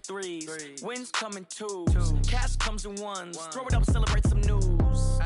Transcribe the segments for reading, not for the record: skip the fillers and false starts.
threes. Wins come in twos. Cash comes in ones. Throw it up, celebrate some news.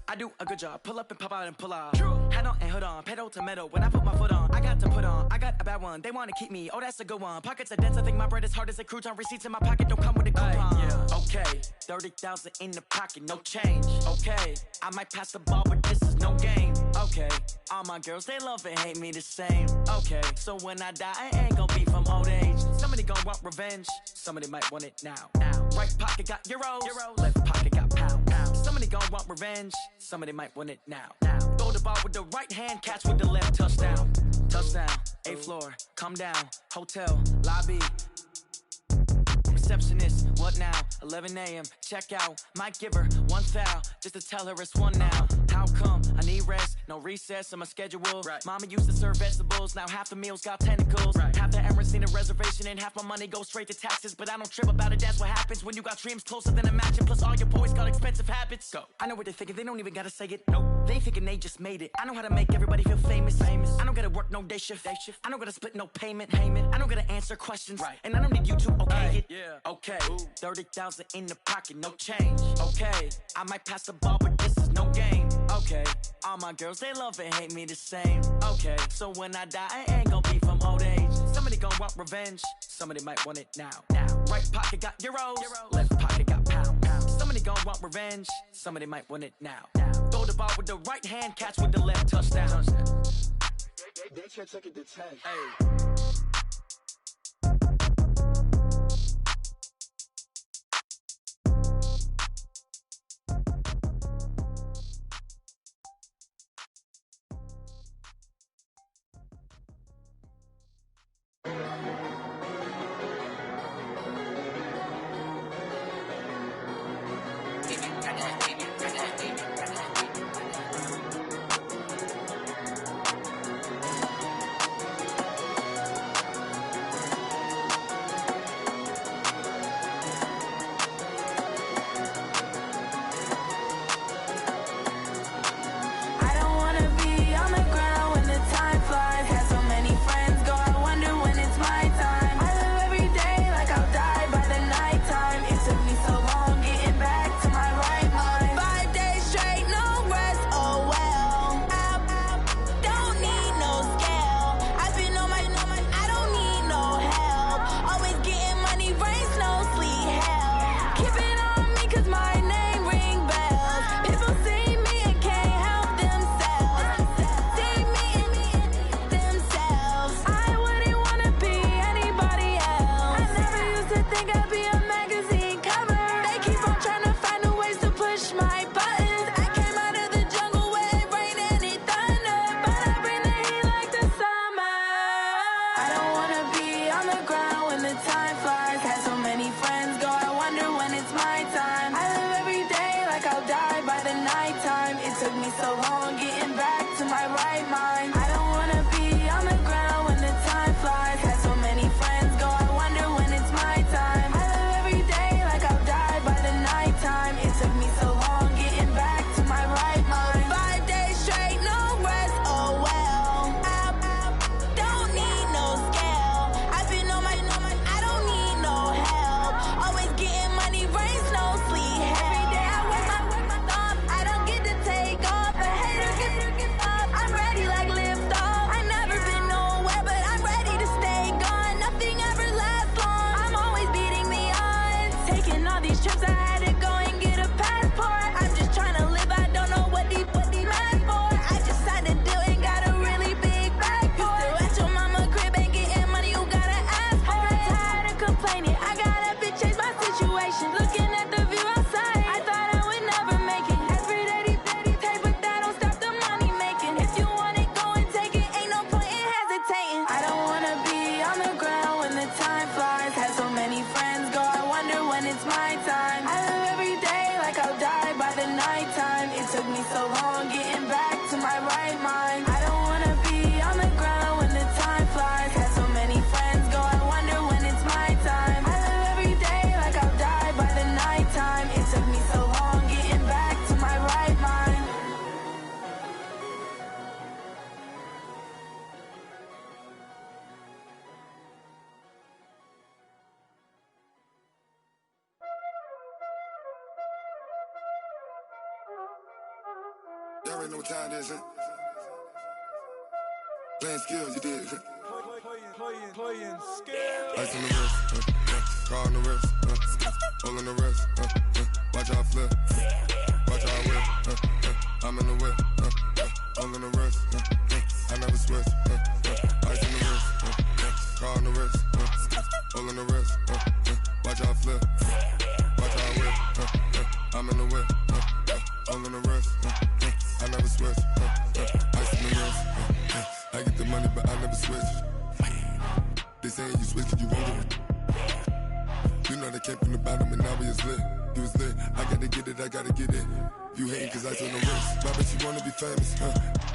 I do a good job. Pull up and pop out and pull off. Hat on and hood on. Pedal to metal. When I put my foot on, I got to put on. I got a bad one. They want to keep me. Oh, that's a good one. Pockets are dense. I think my bread is hard as a crouton. Receipts in my pocket don't come with a coupon. Okay, 30,000 in the pocket, no change. Okay, I might pass the ball, but this is no game. Okay, all my girls, they love and hate me the same. Okay, so when I die, I ain't gonna be from old age. Somebody gon' want revenge. Somebody might want it now. Right pocket got euros. Left pocket got pounds. Somebody gon' want revenge. Somebody might want it now. Throw the ball with the right hand, catch with the left. Touchdown. Touchdown. 8th floor. Come down. Hotel. Lobby. Receptionist, what now? 11 a.m. Check out. Might give her one foul just to tell her it's one now. How come? I need rest, no recess in my schedule. Mama used to serve vegetables, now half the meals got tentacles. Half the Emirates need a reservation and half my money goes straight to taxes. But I don't trip about it, that's what happens when you got dreams closer than a mansion. Plus all your boys got expensive habits. Go. I know what they're thinking, they don't even gotta say it. Nope. They thinking they just made it. I know how to make everybody feel famous. I don't gotta work no day shift. I don't gotta split no payment. I don't gotta answer questions. And I don't need you to okay it. Okay, 30,000 in the pocket, no change. Okay, I might pass the ball, but this is no game. Okay, all my girls, they love and hate me the same. Okay, so when I die, I ain't gonna be from old age. Somebody gon' want revenge. Somebody might want it now. Right pocket got euros. Left pocket got pounds. Somebody gon' want revenge. Somebody might want it now. Throw the ball with the right hand, catch with the left. Touchdown. They can't take it to 10. already know what time it is, huh? Playing skills, you did. Playing skills. Ice on the wrist, car on the wrist, hole in the wrist, watch how I flip, watch how I whip, I'm in the whip, hole in the wrist, I never switch, ice on the wrist, car on the wrist, hole in the wrist, watch how I flip, watch how I whip, I'm in the whip, hole in the wrist, I never switch, ice on the wrist, I get the money but I never switch. They saying you switch cause you won't do it. You know they came from the bottom and now we is lit. You was lit, I gotta get it, I gotta get it. You hating cause ice on the wrist. My bitch, you wanna be famous,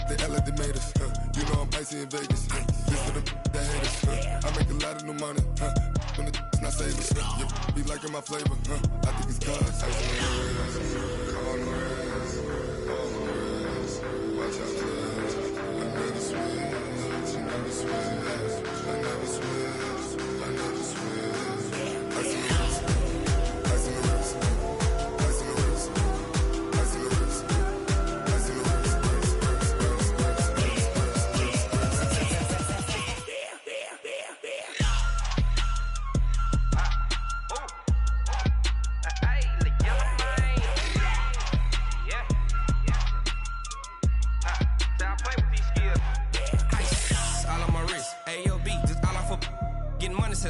They act like they made us, You know I'm icy in Vegas, This for the that hate us, I make a lot of new money, When the not savers, You be liking my flavor, I think it's cause ice on the wrist, on the wrist, on the wrist. Watch out, cuz I never switch, you never switch. I never switch, I never switch. Ice in the wrist, ice in the wrist, ice in the wrist, ice in the wrist, ice in the wrist,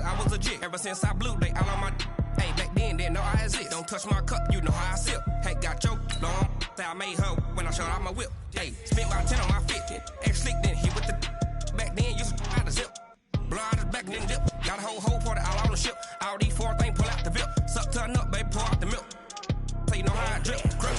I was legit ever since I blew they all on my hey back then didn't know I exist. Don't touch my cup, you know how I sip. Hey, got choked long say I made her when I showed out my whip. Hey, spent about 10 on my fit. Ex slick then hit with the back then used to out the zip. Blood is back then dip. Got a whole party all on the ship. All these four things pull out the VIP. Suck turn up, baby, pour out the milk. So you know how I drip. Crush.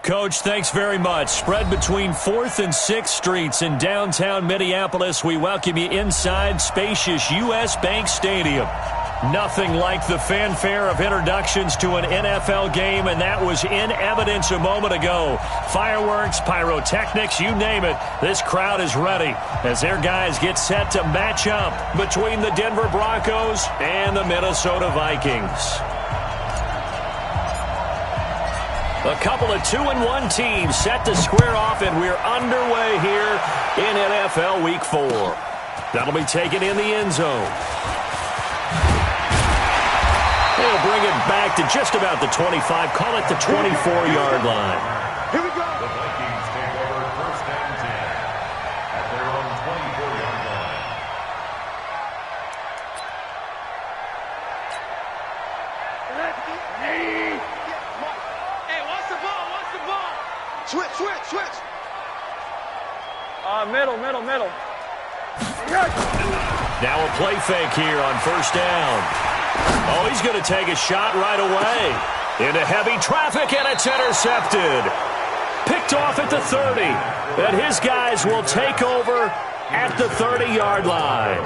Coach, thanks very much. Spread between 4th and 6th Streets in downtown Minneapolis. We welcome you inside spacious U.S. Bank Stadium. Nothing like the fanfare of introductions to an NFL game, and that was in evidence a moment ago. Fireworks, pyrotechnics, you name it. This crowd is ready as their guys get set to match up between the Denver Broncos and the Minnesota Vikings. A couple of 2-1 teams set to square off, and we're underway here in NFL Week 4. That'll be taken in the end zone. They'll bring it back to just about the 25, call it the 24-yard line. Here we go. The Vikings take over 1st and 10 at their own 24-yard line. Hey, what's the ball? What's the ball? Switch. Middle. Now a play fake here on 1st down. Oh, he's going to take a shot right away. Into heavy traffic, and it's intercepted. Picked off at the 30. And his guys will take over at the 30-yard line.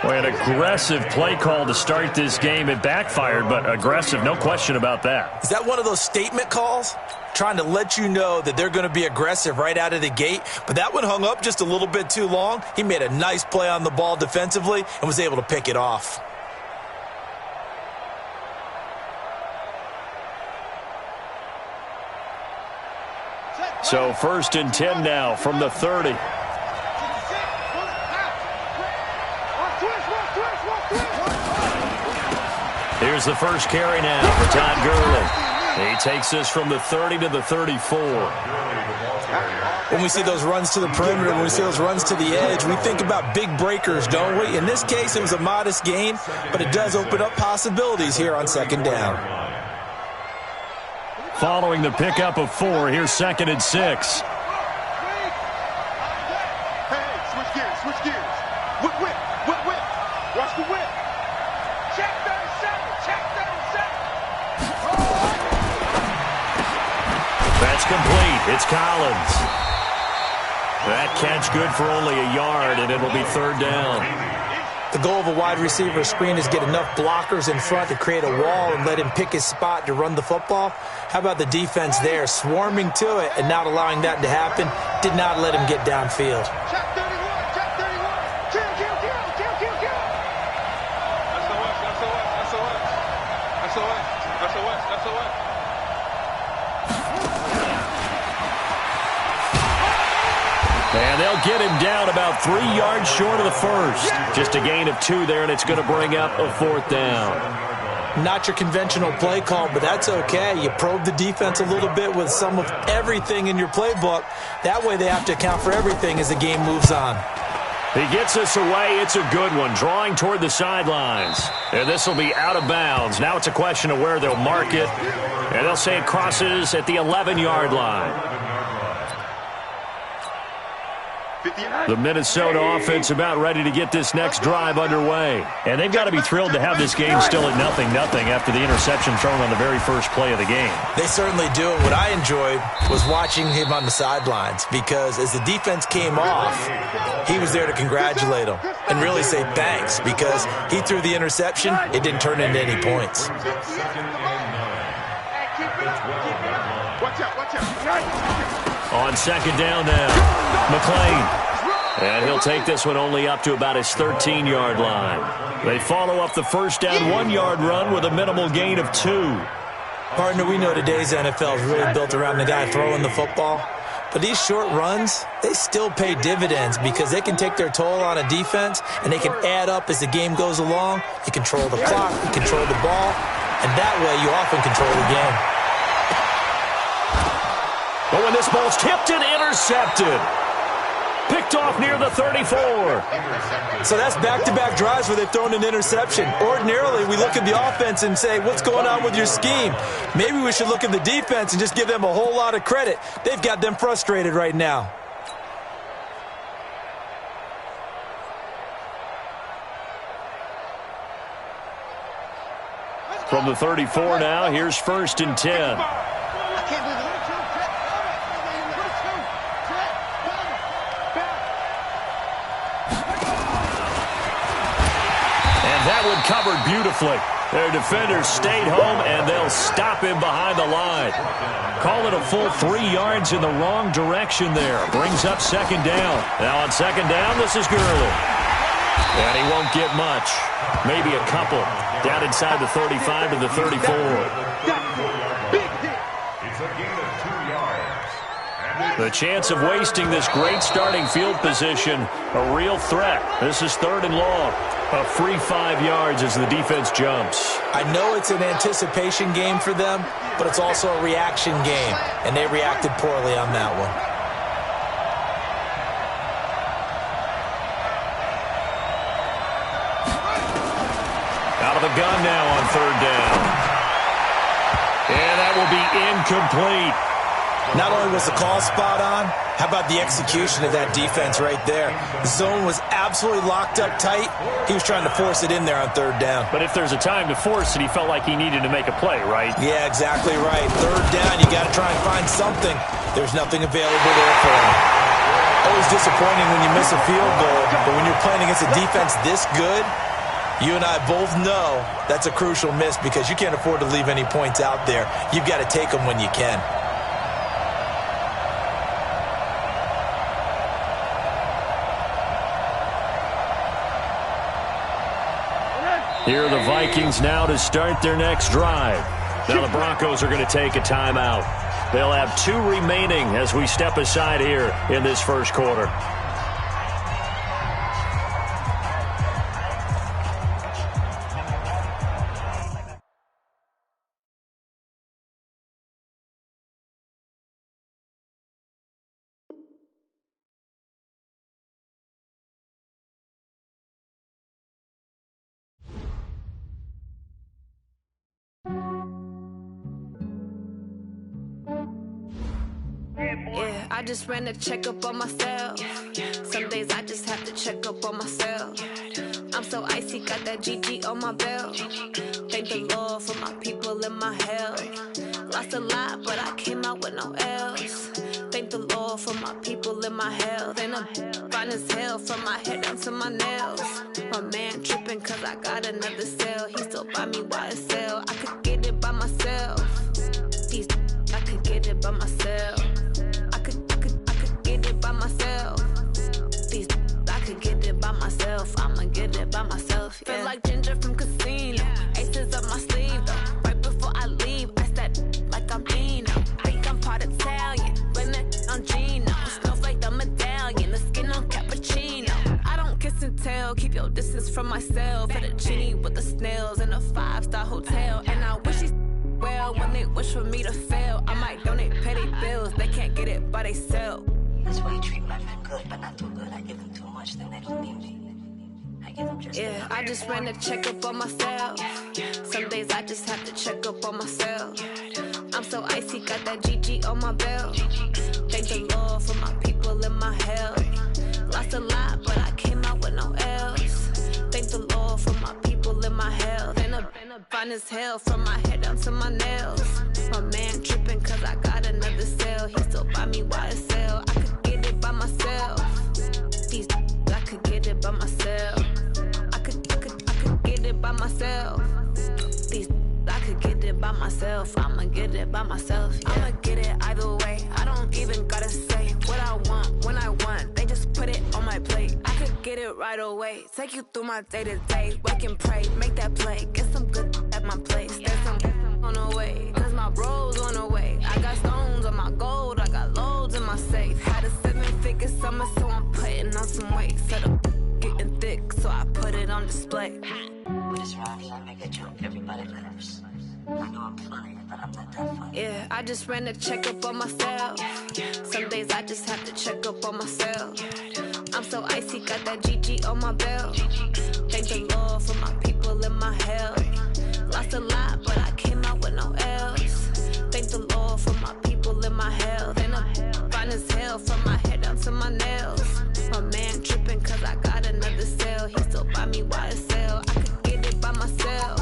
Well, an aggressive play call to start this game. It backfired, but aggressive, no question about that. Is that one of those statement calls? Trying to let you know that they're going to be aggressive right out of the gate, but that one hung up just a little bit too long. He made a nice play on the ball defensively and was able to pick it off. So 1st and 10 now from the 30. Here's the first carry now for Todd Gurley. He takes this from the 30 to the 34. When we see those runs to the perimeter, when we see those runs to the edge, we think about big breakers, don't we? In this case, it was a modest gain, but it does open up possibilities here on 2nd down. Following the pickup of 4, here's 2nd and 6. Hey, switch gears. Whip. Watch the whip. Check 37. That's complete. It's Collins. That catch good for only a yard, and it'll be 3rd down. The goal of a wide receiver screen is get enough blockers in front to create a wall and let him pick his spot to run the football. How about the defense there, swarming to it and not allowing that to happen? Did not let him get downfield. Check 31. Kill. SOS. And they'll get him down about 3 yards short of the first. Just a gain of 2 there, and it's going to bring up a 4th down. Not your conventional play call, but that's okay. You probe the defense a little bit with some of everything in your playbook. That way they have to account for everything as the game moves on. He gets this away. It's a good one, drawing toward the sidelines. And this will be out of bounds. Now it's a question of where they'll mark it. And they'll say it crosses at the 11-yard line. The Minnesota offense about ready to get this next drive underway. And they've got to be thrilled to have this game still at 0-0 after the interception thrown on the very first play of the game. They certainly do. And what I enjoyed was watching him on the sidelines, because as the defense came off, he was there to congratulate them and really say thanks, because he threw the interception. It didn't turn into any points. Watch out. On 2nd down now, McLean. And he'll take this one only up to about his 13-yard line. They follow up the 1st down 1-yard run with a minimal gain of 2. Partner, we know today's NFL is really built around the guy throwing the football. But these short runs, they still pay dividends, because they can take their toll on a defense, and they can add up as the game goes along. You control the clock, you control the ball, and that way you often control the game. But when this ball's tipped and intercepted, picked off near the 34. So that's back-to-back drives where they've thrown an interception. Ordinarily, we look at the offense and say, what's going on with your scheme? Maybe we should look at the defense and just give them a whole lot of credit. They've got them frustrated right now. From the 34 now, here's 1st and 10. That one covered beautifully. Their defenders stayed home, and they'll stop him behind the line. Call it a full 3 yards in the wrong direction there. Brings up 2nd down. Now on 2nd down, this is Gurley. And he won't get much. Maybe a couple. Down inside the 35 to the 34. The chance of wasting this great starting field position, a real threat. This is 3rd and long. A free 5 yards as the defense jumps. I know it's an anticipation game for them, but it's also a reaction game, and they reacted poorly on that one. Out of the gun now on 3rd down. And that will be incomplete. Not only was the call spot on, how about the execution of that defense right there? The zone was absolutely locked up tight. He was trying to force it in there on 3rd down. But if there's a time to force it, he felt like he needed to make a play, right? Yeah, exactly right. 3rd down, you got to try and find something. There's nothing available there for him. always disappointing when you miss a field goal, but when you're playing against a defense this good, you and I both know that's a crucial miss because you can't afford to leave any points out there. You've got to take them when you can. Here are the Vikings now to start their next drive. Now the Broncos are going to take a timeout. They'll have 2 remaining as we step aside here in this first quarter. Yeah, I just ran a checkup on myself. Some days I just have to check up on myself. I'm so icy, got that GG on my belt. Thank the Lord for my people and my health. Lost a lot, but I came out with no L's. Thank the Lord for my people and my health. And I'm fine as hell from my head down to my nails. My man tripping cause I got another cell. He still buy me YSL. I could get it by myself. These I could get it by myself. I could get it by myself. These I could get it by myself. I'ma get it by myself. Yeah. Feel like Ginger from Casino. Aces up my sleeve though. Right before I leave, I step like I'm Dino. Think I'm part Italian, blame it on Gino. Smells like the medallion, the skin on cappuccino. I don't kiss and tell, keep your distance from myself. Fettuccine with the snails in a 5-star hotel. And I wish he's well when they wish for me to fail. I might donate petty bills, they can't get it by themselves. That's why you treat my men good, but not too good. I give them too much, then they don't need me. I give them just yeah, I just ran a checkup on myself. Some days I just have to check up on myself. I'm so icy, got that GG on my belt. Thank the Lord for my people and my health. Lost a lot, but I came out with no L's. Thank the Lord for my people and my health. And I'm fine as hell from my head down to my nails. My man tripping cause I got another cell. He still buy me YSL. I could get it by myself. These I could get it by myself. I could get it by myself. These I could get it by myself. I'ma get it by myself. Yeah. I'ma get it either way. I don't even gotta say what I want when I want. They just put it on my plate. I could get it right away. Take you through my day to day. Wake and pray, make that play. Get some good at my place. There's some on the way. Cause my bro's on the way. I got stones on my gold. I got loads in my safe. Had a 7-figure summer, so I'm putting on some weight. Set up getting thick, so I put it on display. With this round, I make a joke, everybody laughs. I know I'm funny, but I'm not that funny. Yeah, I just ran a checkup on myself. Some days I just have to check up on myself. I'm so icy, got that GG on my belt. Thank the Lord for my people and my health. Lost a lot, but I came out with no L's. Thank the Lord for my people and my health. And I'm fine as hell from my head down to my nails. My man tripping cause I got another cell. He still buy me YSL. I could get it by myself.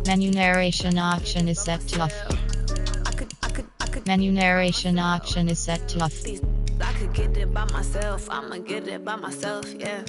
Menu narration option is set to off. Menu narration option is set to off. I could get it by myself. I'ma get it by myself, yeah.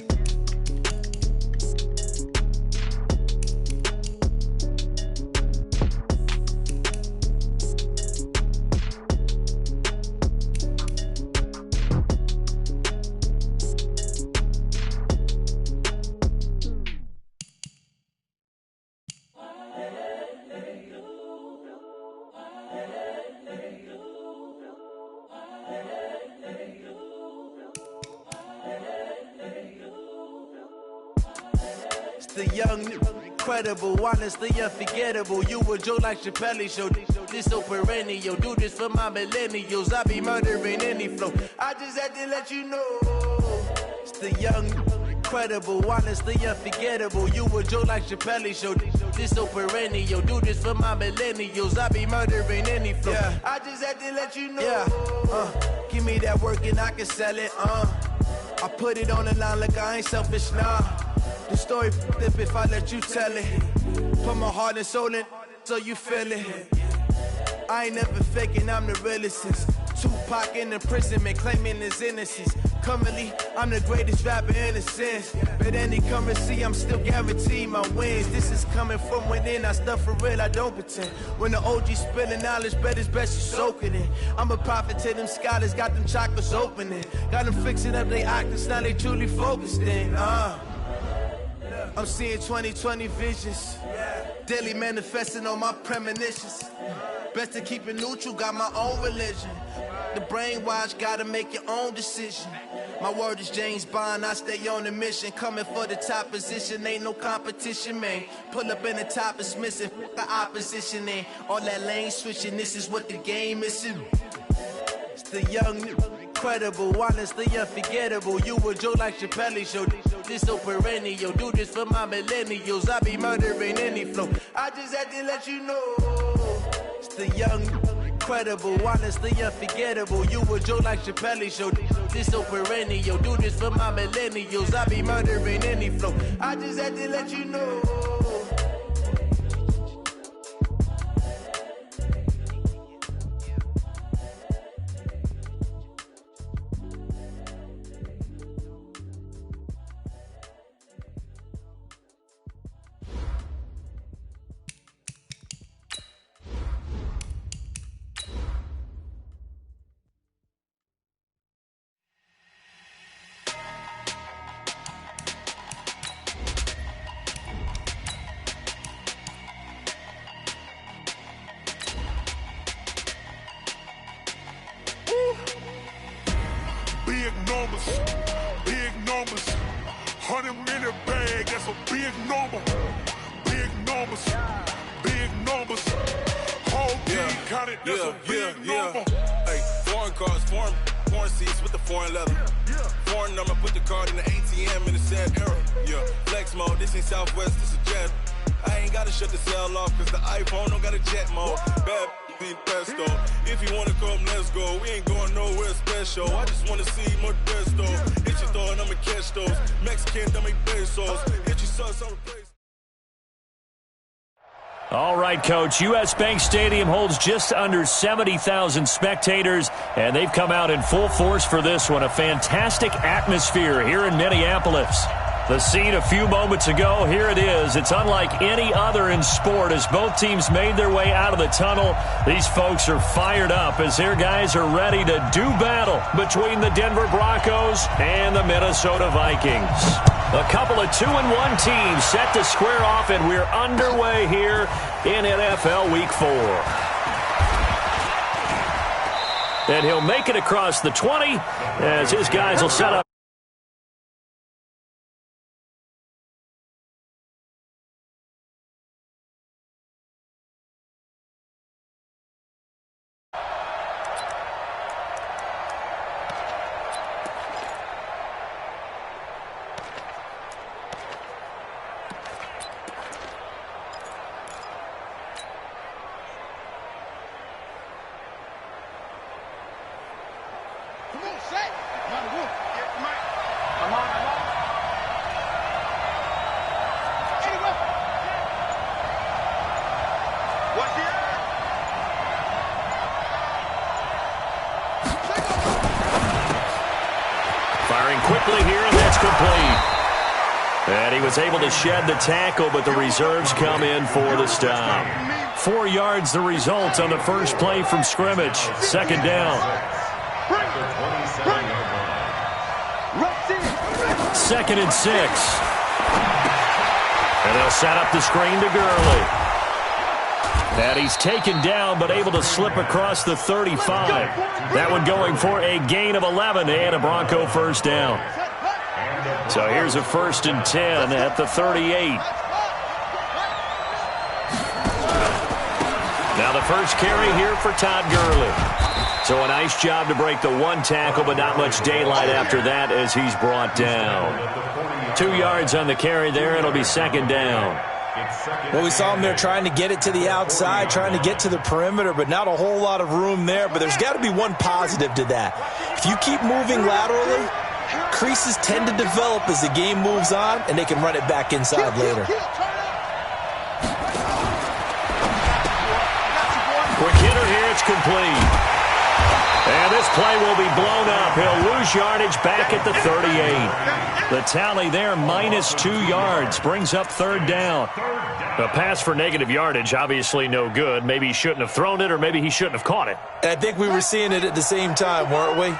The young, incredible, honestly unforgettable. You a joke like Chappelle Show. This so perennial. Do this for my millennials. I be murdering any flow. I just had to let you know. It's the young, incredible, honestly unforgettable. You a joke like Chappelle Show. This so perennial. Do this for my millennials. I be murdering any flow. Yeah. I just had to let you know. Yeah. Give me that work and I can sell it. I put it on the line like I ain't selfish, nah. The story flip if I let you tell it. Put my heart and soul in so you feel it. I ain't never faking, I'm the realest since Tupac in imprisonment claiming his innocence. Currently, I'm the greatest rapper in a sense. But any currency, I'm still guaranteed my wins. This is coming from within. I stuff for real, I don't pretend. When the OG spilling knowledge, bet it's best you soak it in. I'm a prophet to them scholars, got them chakras opening. Got them fixing up their octaves, now they truly focused in. I'm seeing 2020 visions. Daily manifesting on my premonitions. Best to keep it neutral, got my own religion. The brainwash, gotta make your own decision. My word is James Bond, I stay on the mission. Coming for the top position, ain't no competition, man. Pull up in the top, it's missing, the opposition ain't. All that lane switching, this is what the game is. It's the young, incredible, honestly unforgettable. You a joke like Chappelle show, this so perennial. Do this for my millennials, I be murdering any flow. I just had to let you know. It's the young, incredible, honestly unforgettable. You a joke like Chappelle show, this so perennial. Do this for my millennials, I be murdering any flow. I just had to let you know. Big numbers, 100-minute bag, that's a big number. Big numbers, whole team counted, that's a big number. Hey, foreign cars, foreign seats with the foreign leather. Foreign number, put the card in the ATM in the sad era. Yeah, flex mode, this ain't Southwest, this a jet. I ain't gotta shut the cell off, cause the iPhone don't got a jet mode. Bad pesto. If you wanna come, let's go. We ain't going nowhere special. I just wanna see more desto. Hit your throw and I'ma catch those. Mexican, don't make pesos. Hit your sus, I'll replace. All right, Coach. U.S. Bank Stadium holds just under 70,000 spectators, and they've come out in full force for this one. A fantastic atmosphere here in Minneapolis. The scene a few moments ago, here it is. It's unlike any other in sport as both teams made their way out of the tunnel. These folks are fired up as their guys are ready to do battle between the Denver Broncos and the Minnesota Vikings. A couple of 2-1 teams set to square off, and we're underway here in NFL Week 4. And he'll make it across the 20 as his guys will set up. Quickly here, and that's complete. And he was able to shed the tackle, but the reserves come in for the stop. 4 yards the result on the first play from scrimmage. Second down. Second and 6. And they'll set up the screen to Gurley. And he's taken down, but able to slip across the 35. That one going for a gain of 11 and a Bronco first down. So here's a 1st and 10 at the 38. Now the first carry here for Todd Gurley. So a nice job to break the one tackle, but not much daylight after that as he's brought down. 2 yards on the carry there. It'll be second down. Well, we saw him there trying to get it to the outside, trying to get to the perimeter, but not a whole lot of room there. But there's got to be one positive to that. If you keep moving laterally, creases tend to develop as the game moves on, and they can run it back inside later. Quick hitter here, it's complete. And this play will be blown up. He'll lose yardage back at the 38. The tally there, -2 yards, brings up third down. A pass for negative yardage, obviously no good. Maybe he shouldn't have thrown it, or maybe he shouldn't have caught it. And I think we were seeing it at the same time, weren't we?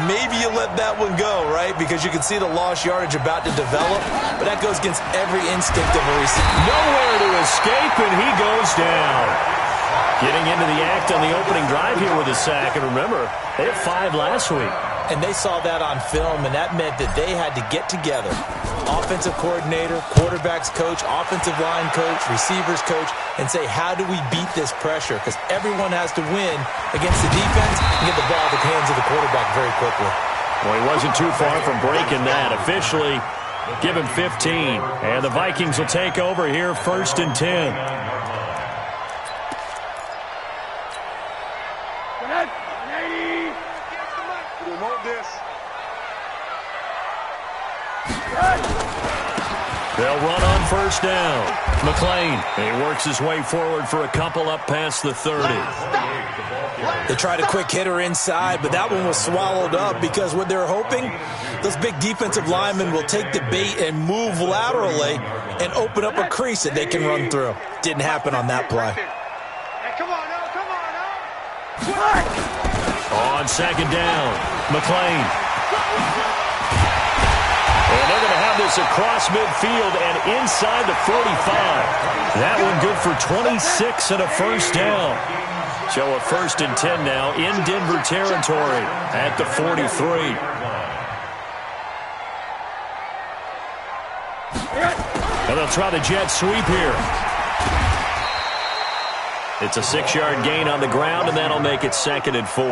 Maybe you let that one go, right? Because you can see the lost yardage about to develop, but that goes against every instinct of a receiver. Nowhere to escape, and he goes down. Getting into the act on the opening drive here with a sack. And remember, they had 5 last week. And they saw that on film, and that meant that they had to get together. Offensive coordinator, quarterbacks coach, offensive line coach, receivers coach, and say, how do we beat this pressure? Because everyone has to win against the defense and get the ball in the hands of the quarterback very quickly. Well, he wasn't too far from breaking that. Officially, give him 15. And the Vikings will take over here, 1st and 10. They'll run on 1st down. McLean, he works his way forward for a couple up past the 30. They tried a quick hitter inside, but that one was swallowed up because what they're hoping, those big defensive linemen will take the bait and move laterally and open up a crease that they can run through. Didn't happen on that play. On 2nd down, McLean. And they're going to have this across midfield and inside the 45. That one good for 26 and a 1st down. So a 1st and 10 now in Denver territory at the 43. And they'll try the jet sweep here. It's a 6-yard gain on the ground, and that'll make it 2nd and 4.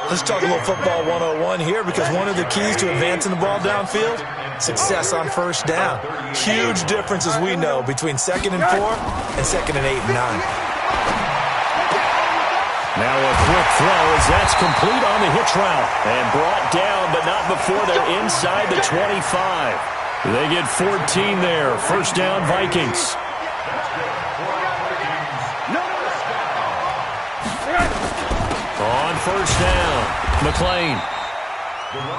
Let's talk a little football 101 here, because one of the keys to advancing the ball downfield, success on 1st down. Huge difference, as we know, between 2nd and 4 and 2nd and 8 and 9. Now a quick throw as that's complete on the hitch route and brought down, but not before they're inside the 25. They get 14 there. 1st down, Vikings. On 1st down, McLean.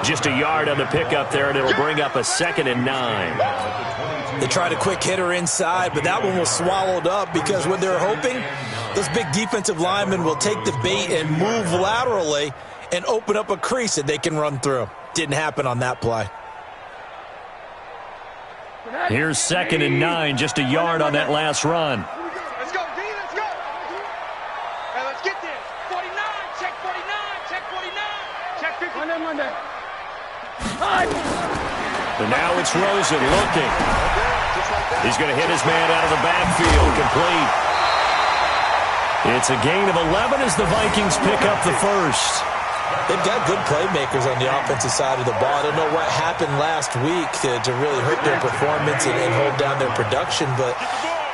Just a yard on the pickup there, and it'll bring up a 2nd and 9. They tried a quick hitter inside, but that one was swallowed up because what they're hoping, those big defensive linemen will take the bait and move laterally and open up a crease that they can run through. Didn't happen on that play. Here's 2nd and 9, just a yard on that last run. Let's go, D, let's go. Hey, let's get this. 49, check 49, check 49. Check 50. Monday. And now it's Rosen looking. He's going to hit his man out of the backfield, complete. It's a gain of 11 as the Vikings pick up the 1st. They've got good playmakers on the offensive side of the ball. I don't know what happened last week to really hurt their performance and hold down their production, but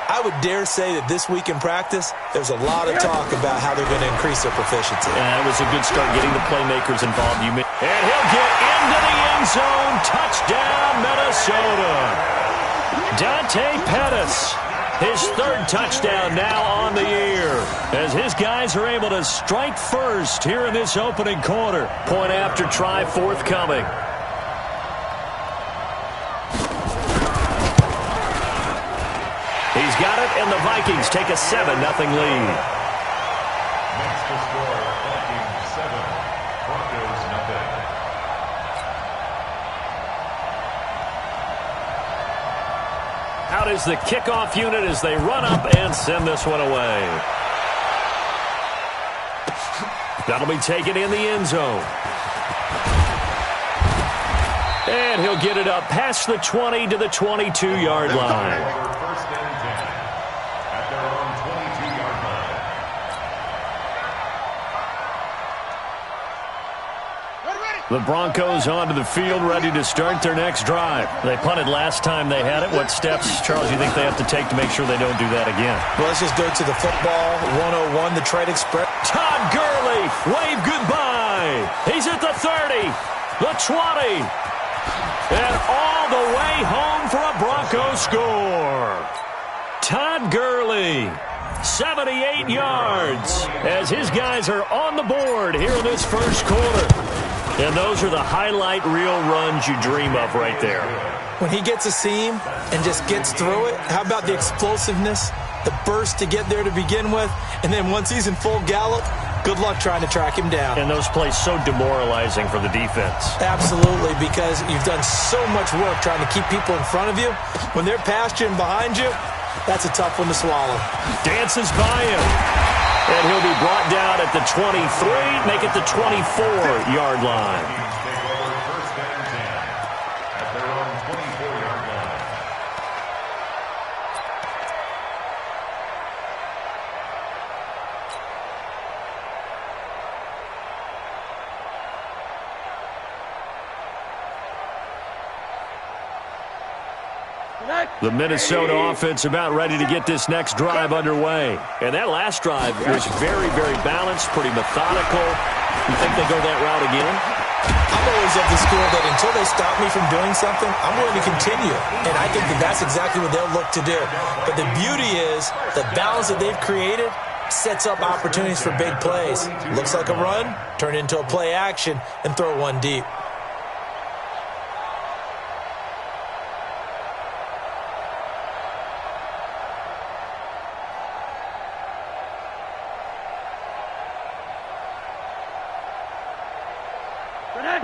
I would dare say that this week in practice, there's a lot of talk about how they're going to increase their proficiency. Yeah, that was a good start getting the playmakers involved. And he'll get into the end zone. Touchdown, Minnesota. Dante Pettis. His 3rd touchdown now on the year as his guys are able to strike first here in this opening quarter. Point after try forthcoming. He's got it, and the Vikings take a 7-0 lead. Next to score, Vikings 7, Broncos 0. Out is the kickoff unit as they run up and send this one away. That'll be taken in the end zone. And he'll get it up past the 20 to the 22-yard line. First and 10 at their own 22-yard line. The Broncos onto the field, ready to start their next drive. They punted last time they had it. What steps, Charles, you think they have to take to make sure they don't do that again? Well, let's just go to the football 101, the trade express. Todd Gurley, wave goodbye. He's at the 30, the 20, and all the way home for a Broncos score. Todd Gurley, 78 yards as his guys are on the board here in this first quarter. And those are the highlight reel runs you dream of right there. When he gets a seam and just gets through it, how about the explosiveness, the burst to get there to begin with, and then once he's in full gallop, good luck trying to track him down. And those plays so demoralizing for the defense. Absolutely, because you've done so much work trying to keep people in front of you. When they're past you and behind you, that's a tough one to swallow. Dances by him. And he'll be brought down at the 23, make it the 24-yard line. The Minnesota offense about ready to get this next drive underway. And that last drive was very, very balanced, pretty methodical. You think they go that route again? I'm always of the school that until they stop me from doing something, I'm willing to continue. And I think that that's exactly what they'll look to do. But the beauty is the balance that they've created sets up opportunities for big plays. Looks like a run, turn it into a play action, and throw one deep.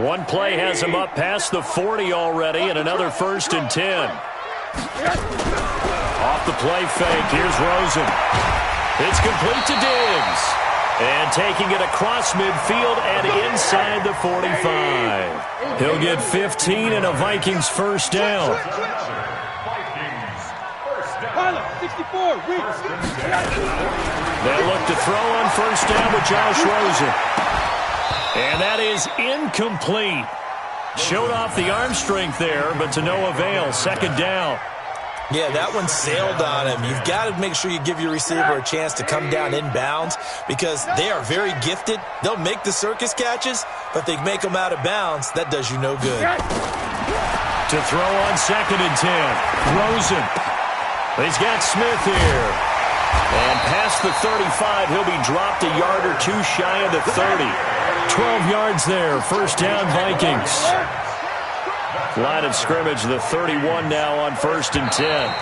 One play has him up past the 40 already, and another 1st and 10. Off the play fake, here's Rosen. It's complete to Diggs. And taking it across midfield and inside the 45. He'll get 15 and a Vikings first down. They look to throw on first down with Josh Rosen. And that is incomplete. Showed off the arm strength there, but to no avail. Second down. Yeah, that one sailed on him. You've got to make sure you give your receiver a chance to come down inbounds because they are very gifted. They'll make the circus catches, but they make them out of bounds. That does you no good. To throw on 2nd and 10. Rosen. He's got Smith here. And past the 35, he'll be dropped a yard or two shy of the 30. 12 yards there. First down, Vikings. Line of scrimmage, the 31 now on 1st and 10.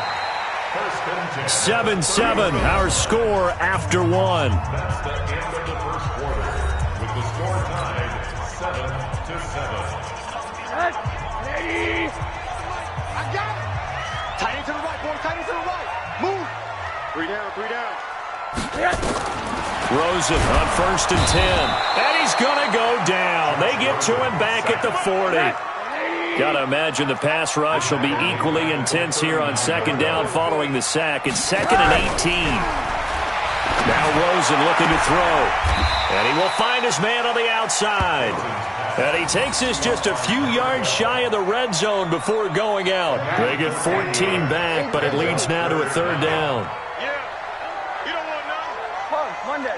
7-7, our score after one. That's the end of the first quarter, with the score tied 7-7. Ready? I got it. Tight end to the right, boy. Tight end to the right. Move. 3 down, 3 down. Rosen on 1st and 10. And he's going to go down. They get to him back at the 40. Got to imagine the pass rush will be equally intense here on 2nd down following the sack. It's 2nd and 18. Now Rosen looking to throw. And he will find his man on the outside. And he takes this just a few yards shy of the red zone before going out. They get 14 back, but it leads now to a 3rd down. Monday.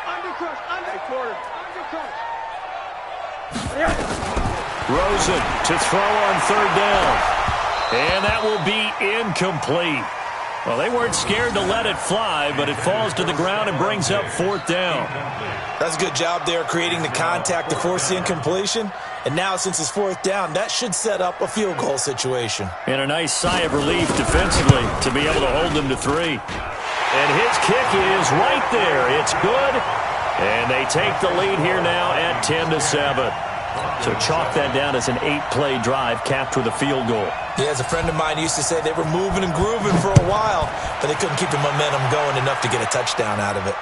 Undercrush, quarter. Undercrush. Rosen to throw on 3rd down. And that will be incomplete. Well, they weren't scared to let it fly, but it falls to the ground and brings up 4th down. That's a good job there creating the contact to force the incompletion. And now since it's 4th down, that should set up a field goal situation. And a nice sigh of relief defensively to be able to hold them to 3. And his kick is right there. It's good. And they take the lead here now at 10-7. So chalk that down as an 8-play drive capped with a field goal. Yeah, as a friend of mine used to say, they were moving and grooving for a while, but they couldn't keep the momentum going enough to get a touchdown out of it.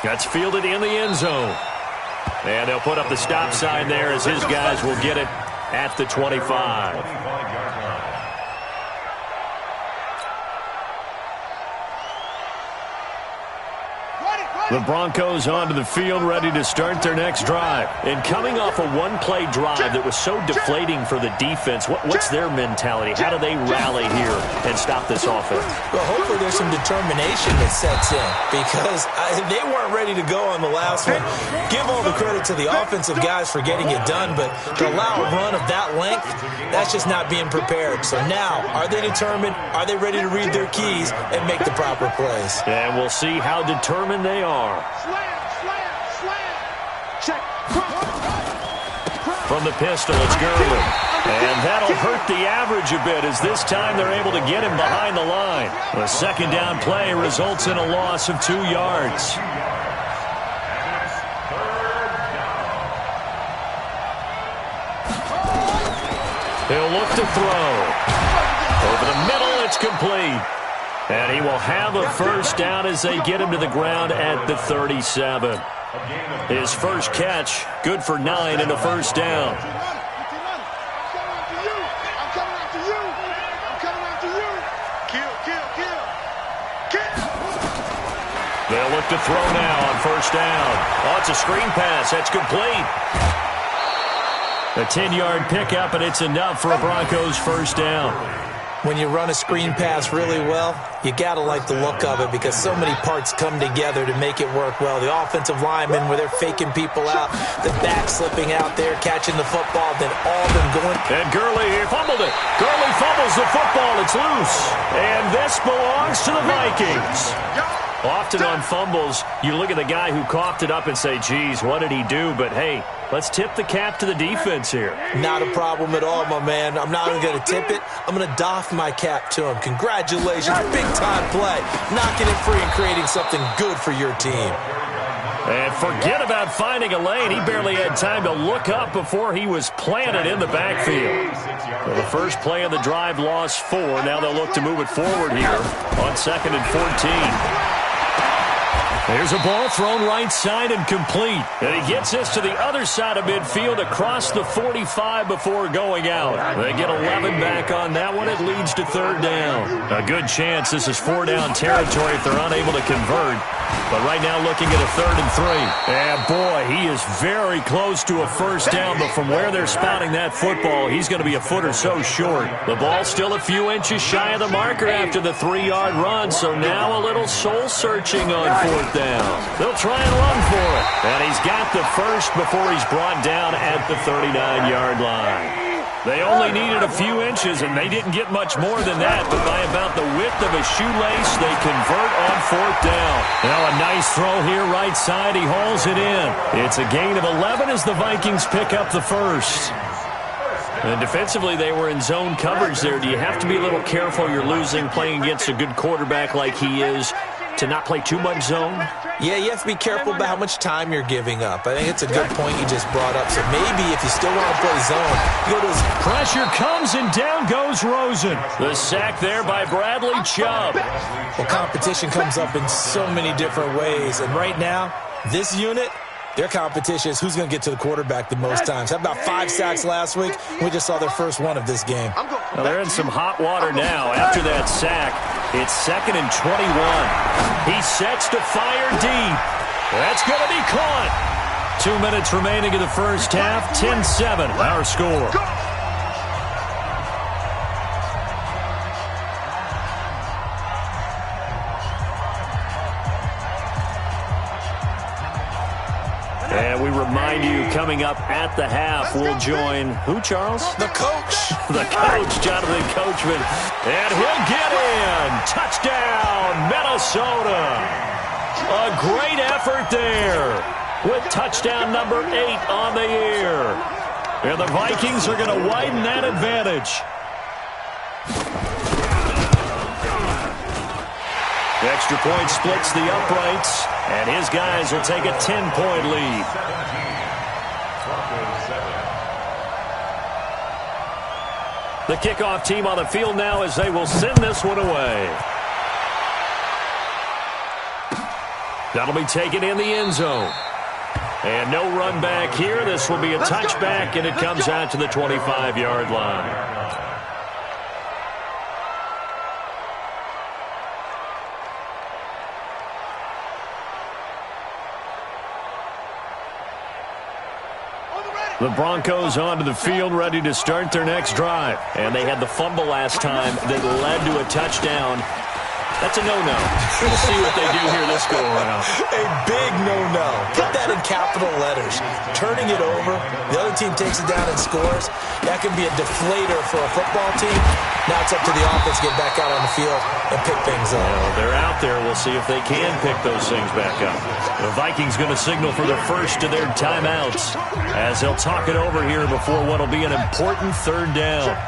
That's fielded in the end zone. And they'll put up the stop sign there as his guys will get it at the 25. Run it, The Broncos onto the field, ready to start their next drive. And coming off a one-play drive that was so deflating for the defense, what's their mentality? How do they rally here and stop this offense? Well, hopefully there's some determination that sets in because they weren't ready to go on the last one. Give all the credit to the offensive guys for getting it done, but to allow a run of that length, that's just not being prepared. So now, are they determined? Are they ready to read their keys and make the proper plays? And we'll see how determined they are. From the pistol, it's Gurley. And that'll hurt the average a bit as this time they're able to get him behind the line. A second down play results in a loss of 2 yards. He'll look to throw. Over the middle, it's complete. And he will have a first down as they get him to the ground at the 37. His first catch, good for 9 and a first down. They'll look to throw now on first down. Oh, it's a screen pass. That's complete. A 10-yard pickup, and it's enough for a Broncos first down. When you run a screen pass really well, you got to like the look of it because so many parts come together to make it work well. The offensive linemen, where they're faking people out, the back slipping out there, catching the football, then all of them going. And Gurley fumbled it. Gurley fumbles the football. It's loose. And this belongs to the Vikings. Often on fumbles, you look at the guy who coughed it up and say, geez, what did he do? But, hey, let's tip the cap to the defense here. Not a problem at all, my man. I'm not even going to tip it. I'm going to doff my cap to him. Congratulations. Big-time play. Knocking it free and creating something good for your team. And forget about finding a lane. He barely had time to look up before he was planted in the backfield. So the first play of the drive lost 4. Now they'll look to move it forward here on 2nd and 14. There's a ball thrown right side and complete. And he gets this to the other side of midfield across the 45 before going out. They get 11 back on that one. It leads to 3rd down. A good chance this is 4-down territory if they're unable to convert. But right now looking at a 3rd and 3. And boy, he is very close to a first down. But from where they're spouting that football, he's going to be a foot or so short. The ball's still a few inches shy of the marker after the 3-yard run. So now a little soul searching on 4th down. They'll try and run for it. And he's got the first before he's brought down at the 39-yard line. They only needed a few inches, and they didn't get much more than that. But by about the width of a shoelace, they convert on 4th down. Now a nice throw here right side. He hauls it in. It's a gain of 11 as the Vikings pick up the first. And defensively, they were in zone coverage there. Do you have to be a little careful? You're losing playing against a good quarterback like he is, to not play too much zone? Yeah, you have to be careful about how much time you're giving up. I think it's a good point you just brought up. So maybe if you still want to play zone, you go to his... Pressure comes and down goes Rosen. The sack there by Bradley Chubb. Well, competition comes up in so many different ways. And right now, this unit, their competition is who's going to get to the quarterback the most times. How about 5 sacks last week? We just saw their first one of this game. Well, they're in some hot water now after that sack. It's 2nd and 21. He sets to fire deep. That's going to be caught. 2 minutes remaining in the first half. 10-7, our score. And we remind you, coming up at the half, we'll join who, Charles? The coach. The coach, Jonathan Coachman. And he'll get in. Touchdown, Minnesota. A great effort there with touchdown number 8 on the year. And the Vikings are going to widen that advantage. The extra point splits the uprights, and his guys will take a 10-point lead. The kickoff team on the field now as they will send this one away. That'll be taken in the end zone. And no run back here. This will be a touchback, and it comes out to the 25-yard line. The Broncos onto the field, ready to start their next drive. And they had the fumble last time that led to a touchdown. That's a no-no. We'll see what they do here this go-around. A big no-no. Put that in capital letters. Turning it over, the other team takes it down and scores. That can be a deflator for a football team. Now it's up to the offense to get back out on the field and pick things up. Well, they're out there. We'll see if they can pick those things back up. The Vikings going to signal for the first of their timeouts as they'll talk it over here before what will be an important third down.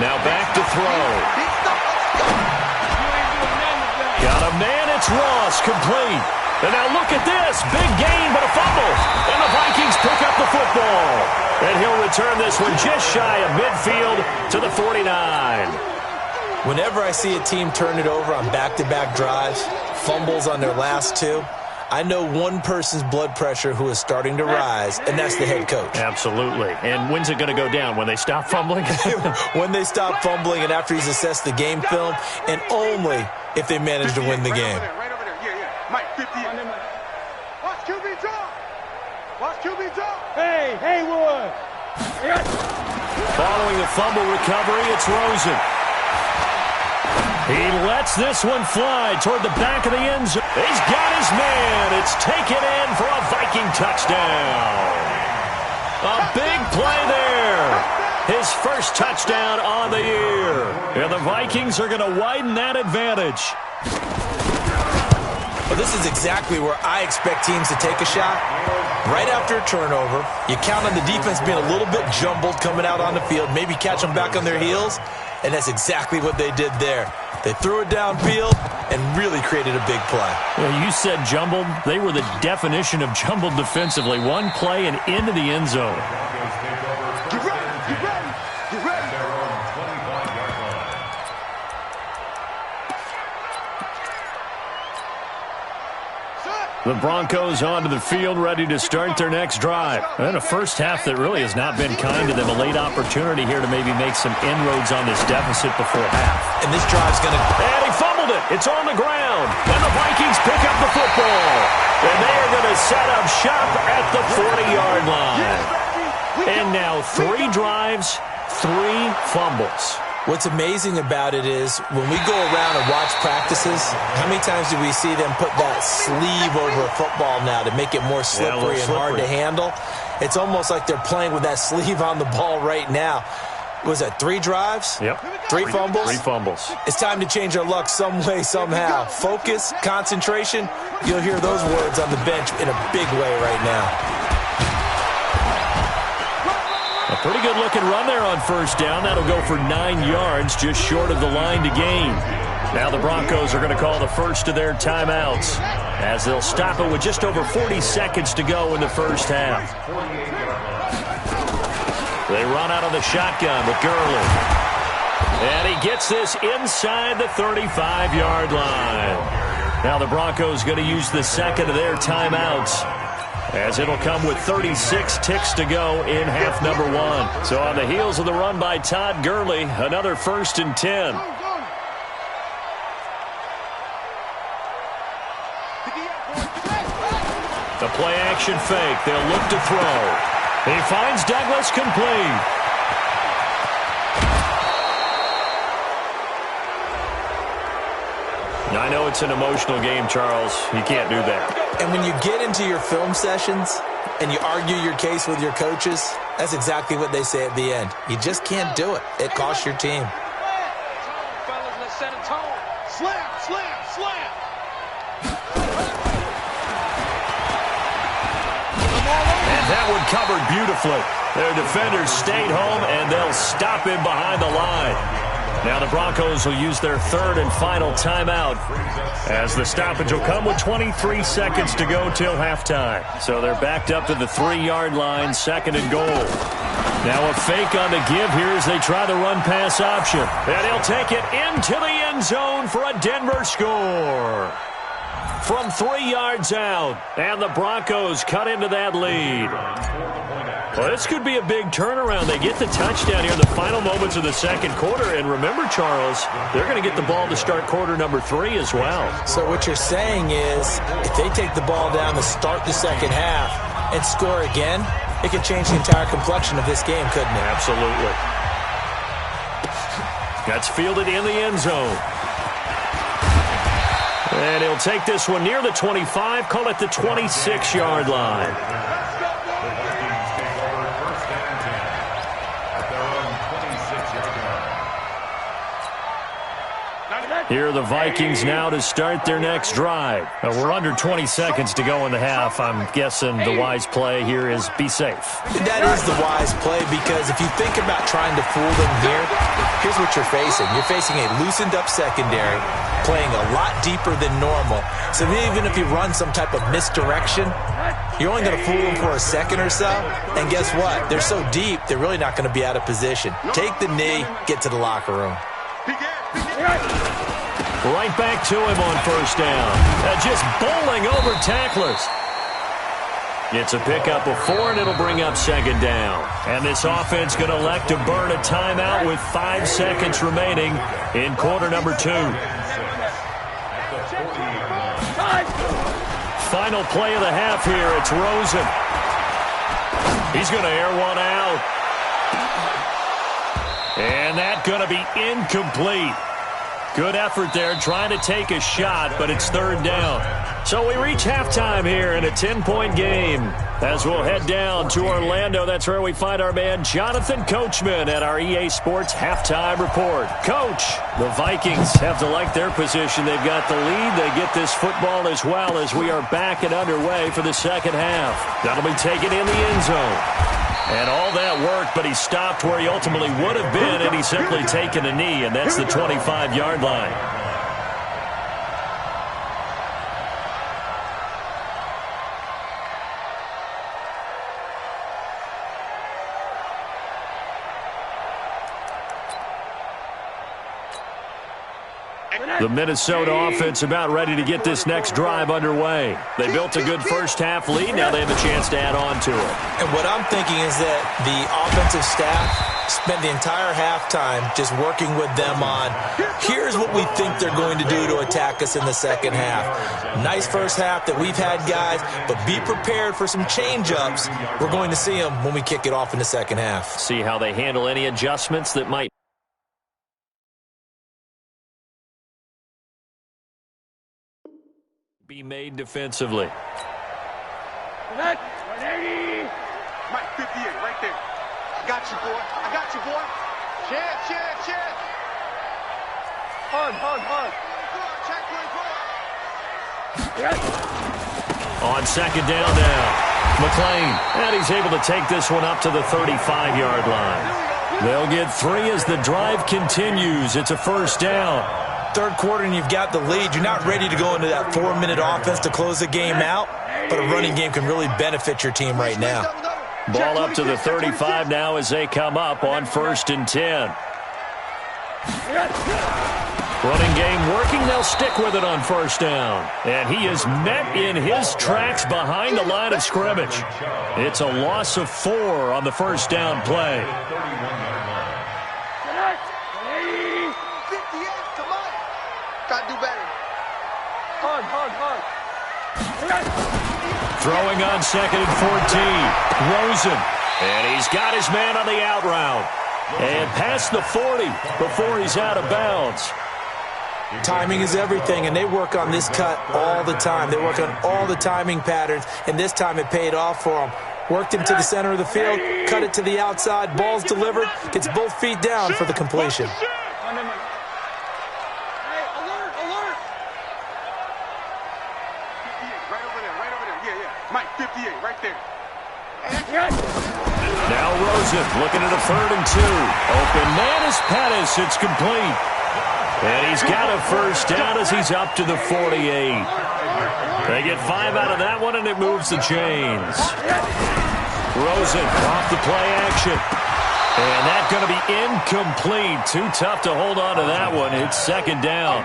Now back to throw. Got a man, it's Ross, complete. And now look at this, big gain, but a fumble. And the Vikings pick up the football. And he'll return this one just shy of midfield to the 49. Whenever I see a team turn it over on back-to-back drives, fumbles on their last two, I know one person's blood pressure who is starting to rise, and that's the head coach. Absolutely. And when's it going to go down? When they stop fumbling? When they stop fumbling and after he's assessed the game film, and only if they manage to win the game. Right over there. Yeah. Mike, 50. Watch QB drop. Watch QB drop. Hey, Haywood. Following the fumble recovery, it's Rosen. He lets this one fly toward the back of the end zone. He's got his man. It's taken in for a Viking touchdown. A big play there. His first touchdown on the year. And the Vikings are going to widen that advantage. Well, this is exactly where I expect teams to take a shot. Right after a turnover, you count on the defense being a little bit jumbled coming out on the field, maybe catch them back on their heels, and that's exactly what they did there. They threw it downfield and really created a big play. Well, you said jumbled. They were the definition of jumbled defensively. One play and into the end zone. Get ready. The Broncos onto the field, ready to start their next drive. And a first half that really has not been kind to them. A late opportunity here to maybe make some inroads on this deficit before half. And this drive's going to... And he fumbled it. It's on the ground. And the Vikings pick up the football. And they are going to set up shop at the 40-yard line. And now 3 drives, 3 fumbles. What's amazing about it is when we go around and watch practices, how many times do we see them put that sleeve over a football now to make it more slippery and hard to handle? It's almost like they're playing with that sleeve on the ball right now. Was that 3 drives? Yep. 3 fumbles? 3 fumbles. It's time to change our luck some way, somehow. Focus, concentration, you'll hear those words on the bench in a big way right now. A pretty good-looking run there on first down. That'll go for 9 yards, just short of the line to gain. Now the Broncos are going to call the first of their timeouts as they'll stop it with just over 40 seconds to go in the first half. They run out of the shotgun with Gurley. And he gets this inside the 35-yard line. Now the Broncos going to use the second of their timeouts, as it'll come with 36 ticks to go in half number 1. So on the heels of the run by Todd Gurley, another 1st and 10. The play action fake. They'll look to throw. He finds Douglas complete. I know it's an emotional game, Charles. You can't do that. And when you get into your film sessions and you argue your case with your coaches, that's exactly what they say at the end. You just can't do it. It costs your team. Fellas, let's set a tone. Slam. And that one covered beautifully. Their defenders stayed home, and they'll stop him behind the line. Now the Broncos will use their 3rd and final timeout, as the stoppage will come with 23 seconds to go till halftime. So they're backed up to the 3-yard line, 2nd and goal. Now a fake on the give here as they try the run-pass option. And he'll take it into the end zone for a Denver score. from 3 yards out. And the Broncos cut into that lead. Well, this could be a big turnaround. They get the touchdown here in the final moments of the second quarter. And remember, Charles, they're going to get the ball to start quarter number 3 as well. So what you're saying is if they take the ball down to start the second half and score again, it could change the entire complexion of this game, couldn't it? Absolutely. That's fielded in the end zone. And he'll take this one near the 25, call it the 26-yard line. Here are the Vikings now to start their next drive. We're under 20 seconds to go in the half. I'm guessing the wise play here is be safe. That is the wise play because if you think about trying to fool them here, here's what you're facing. You're facing a loosened up secondary playing a lot deeper than normal. So even if you run some type of misdirection, you're only going to fool them for a second or so. And guess what? They're so deep, they're really not going to be out of position. Take the knee, get to the locker room. Right back to him on first down. Just bowling over tacklers. It's a pickup of 4, and it'll bring up second down. And this offense going to elect to burn a timeout with 5 seconds remaining in quarter number 2. Final play of the half here. It's Rosen. He's going to air one out. And that's going to be incomplete. Good effort there, trying to take a shot, but it's third down. So we reach halftime here in a 10-point game. As we'll head down to Orlando, that's where we find our man Jonathan Coachman at our EA Sports Halftime Report. Coach, the Vikings have to like their position. They've got the lead. They get this football as well as we are back and underway for the second half. That'll be taken in the end zone. And all that worked, but he stopped where he ultimately would have been, and he's simply taken a knee, and that's the 25-yard line. The Minnesota offense about ready to get this next drive underway. They built a good first-half lead. Now they have a chance to add on to it. And what I'm thinking is that the offensive staff spent the entire halftime just working with them on, here's what we think they're going to do to attack us in the second half. Nice first half that we've had, guys, but be prepared for some change-ups. We're going to see them when we kick it off in the second half. See how they handle any adjustments that might be made defensively. 180. Mike, 58, right there. I got you, boy. I got you, boy. Chance. Hard. On second down now, McLean. And he's able to take this one up to the 35-yard line. They'll get 3 as the drive continues. It's a first down. Third quarter and you've got the lead. You're not ready to go into that 4-minute offense to close the game out, but a running game can really benefit your team right now. Ball up to the 35 now as they come up on 1st and 10. Running game working. They'll stick with it on first down. And he is met in his tracks behind the line of scrimmage. It's a loss of 4 on the first down play. Gotta do better. Hard. Throwing on 2nd and 14. Rosen. And he's got his man on the out route. And past the 40 before he's out of bounds. Timing is everything, and they work on this cut all the time. They work on all the timing patterns, and this time it paid off for them. Worked him to the center of the field, cut it to the outside, ball's delivered, gets both feet down for the completion. Mike, 58, right there. Now Rosen looking at a 3rd and 2. Open man is Pettis. It's complete. And he's got a first down as he's up to the 48. They get 5 out of that one, and it moves the chains. Rosen off the play action. And that's going to be incomplete. Too tough to hold on to that one. It's second down.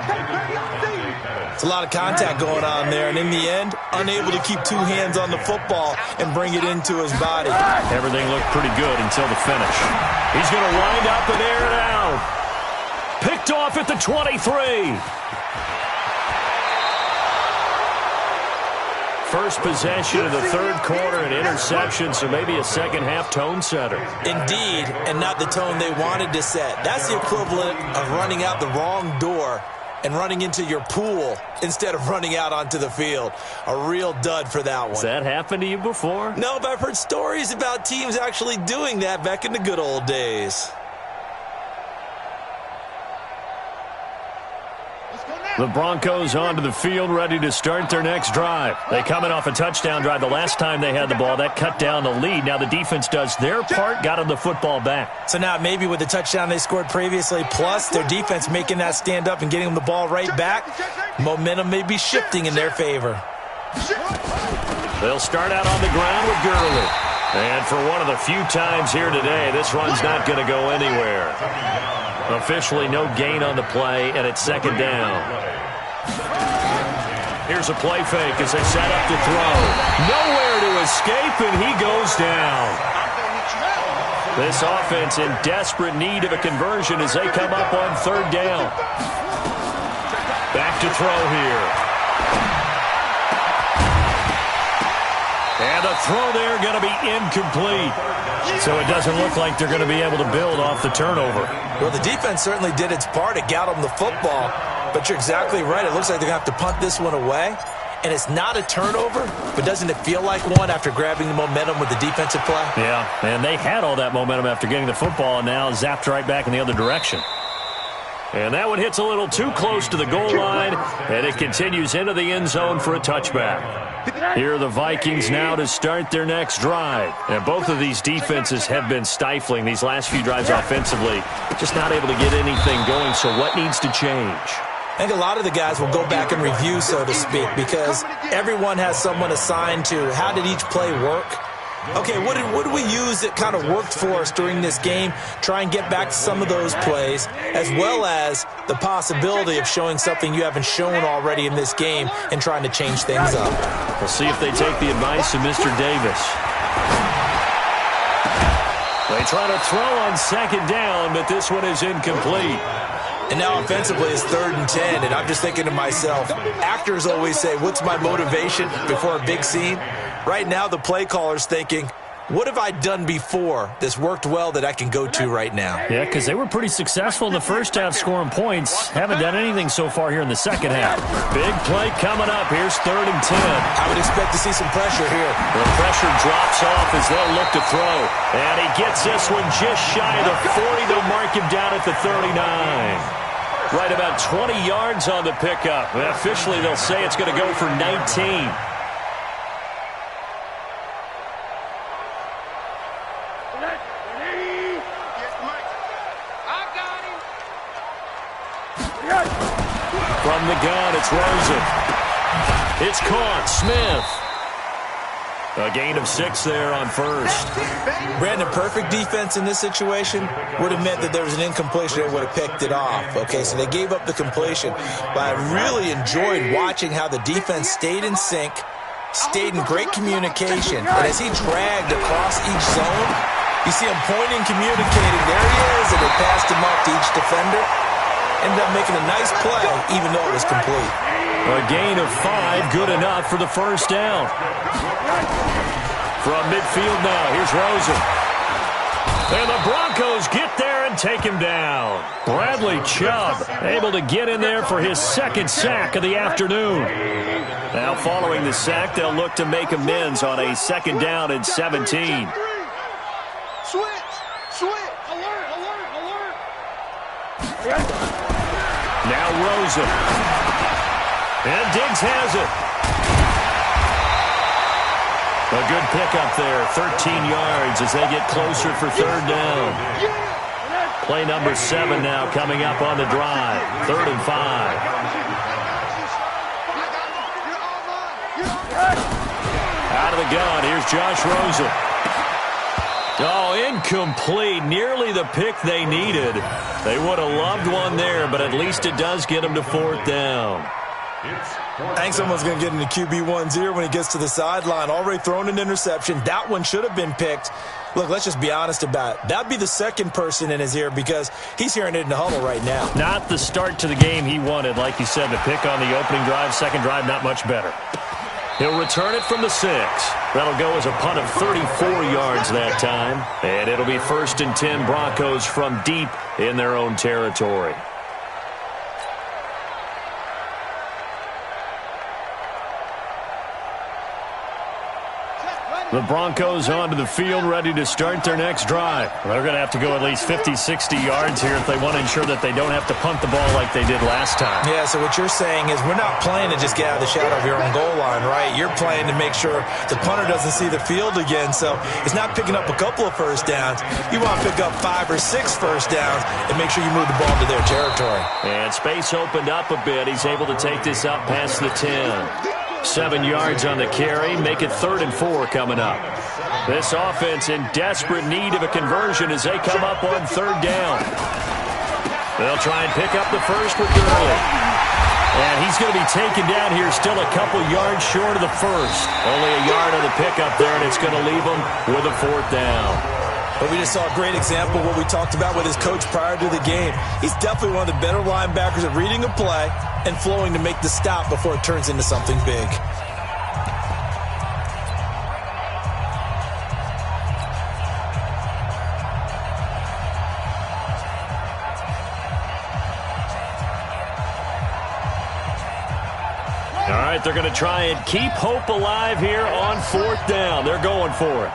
It's a lot of contact going on there, and in the end, unable to keep two hands on the football and bring it into his body. Everything looked pretty good until the finish. He's going to wind up and air it out. Picked off at the 23. First possession of the third quarter, an interception, so maybe a second-half tone setter. Indeed, and not the tone they wanted to set. That's the equivalent of running out the wrong door and running into your pool instead of running out onto the field. A real dud for that one. Has that happened to you before? No, but I've heard stories about teams actually doing that back in the good old days. The Broncos onto the field, ready to start their next drive. They coming off a touchdown drive. The last time they had the ball, that cut down the lead. Now the defense does their part, got them the football back. So now maybe with the touchdown they scored previously, plus their defense making that stand up and getting them the ball right back, momentum may be shifting in their favor. They'll start out on the ground with Gurley. And for one of the few times here today, this run's not going to go anywhere. Officially no gain on the play, and it's second down. Here's a play fake as they set up to throw. Nowhere to escape, and he goes down. This offense in desperate need of a conversion as they come up on third down. Back to throw here. And the throw there going to be incomplete. So it doesn't look like they're going to be able to build off the turnover. Well, the defense certainly did its part to get them the football. But you're exactly right. It looks like they're going to have to punt this one away. And it's not a turnover, but doesn't it feel like one after grabbing the momentum with the defensive play? Yeah, and they had all that momentum after getting the football and now zapped right back in the other direction. And that one hits a little too close to the goal line, and it continues into the end zone for a touchback. Here are the Vikings now to start their next drive. And both of these defenses have been stifling these last few drives offensively, just not able to get anything going. So what needs to change? I think a lot of the guys will go back and review, so to speak, because everyone has someone assigned to how did each play work. Okay, what did we use that kind of worked for us during this game? Try and get back to some of those plays, as well as the possibility of showing something you haven't shown already in this game and trying to change things up. We'll see if they take the advice of Mr. Davis. They try to throw on second down, but this one is incomplete. And now offensively it's 3rd and 10, and I'm just thinking to myself, actors always say, what's my motivation before a big scene? Right now the play caller's thinking, what have I done before that's worked well that I can go to right now? Yeah, because they were pretty successful in the first half scoring points. Haven't done anything so far here in the second half. Big play coming up. Here's 3rd and 10. I would expect to see some pressure here. The pressure drops off as they'll look to throw. And he gets this one just shy of the 40. They'll mark him down at the 39. Right about 20 yards on the pickup. Officially, they'll say it's going to go for 19. From the gun, it's Rosen. It's caught. Smith. A gain of 6 there on first. Brandon, perfect defense in this situation would have meant that there was an incompletion that would have picked it off. Okay, so they gave up the completion. But I really enjoyed watching how the defense stayed in sync, stayed in great communication. And as he dragged across each zone, you see him pointing, communicating. There he is, and they passed him up to each defender. Ended up making a nice play, even though it was complete. A gain of 5, good enough for the first down. From midfield now, here's Rosen. And the Broncos get there and take him down. Bradley Chubb able to get in there for his 2nd sack of the afternoon. Now following the sack, they'll look to make amends on a 2nd down and 17. Switch! Alert! Now Rosen. And Diggs has it. A good pickup there, 13 yards as they get closer for 3rd down. Play number 7 now coming up on the drive. 3rd and 5. Out of the gun, here's Josh Rosen. Oh, incomplete. Nearly the pick they needed. They would have loved one there, but at least it does get them to 4th down. I think someone's going to get into QB1's ear when he gets to the sideline. Already thrown an interception. That one should have been picked. Look, let's just be honest about it. That'd be the second person in his ear because he's hearing it in the huddle right now. Not the start to the game he wanted. Like you said, the pick on the opening drive, second drive, not much better. He'll return it from the 6. That'll go as a punt of 34 yards that time. And it'll be 1st and 10 Broncos from deep in their own territory. The Broncos onto the field, ready to start their next drive. They're going to have to go at least 50, 60 yards here if they want to ensure that they don't have to punt the ball like they did last time. Yeah, so what you're saying is we're not playing to just get out of the shadow of your own goal line, right? You're playing to make sure the punter doesn't see the field again, so it's not picking up a couple of first downs. You want to pick up 5 or 6 first downs and make sure you move the ball to their territory. And space opened up a bit. He's able to take this up past the 10. 7 yards on the carry. Make it 3rd and 4 coming up. This offense in desperate need of a conversion as they come up on 3rd down. They'll try and pick up the first with Gurley. And he's going to be taken down here still a couple yards short of the first. Only a yard on the pickup there, and it's going to leave him with a 4th down. But we just saw a great example of what we talked about with his coach prior to the game. He's definitely one of the better linebackers at reading a play and flowing to make the stop before it turns into something big. All right, they're going to try and keep hope alive here on 4th down. They're going for it.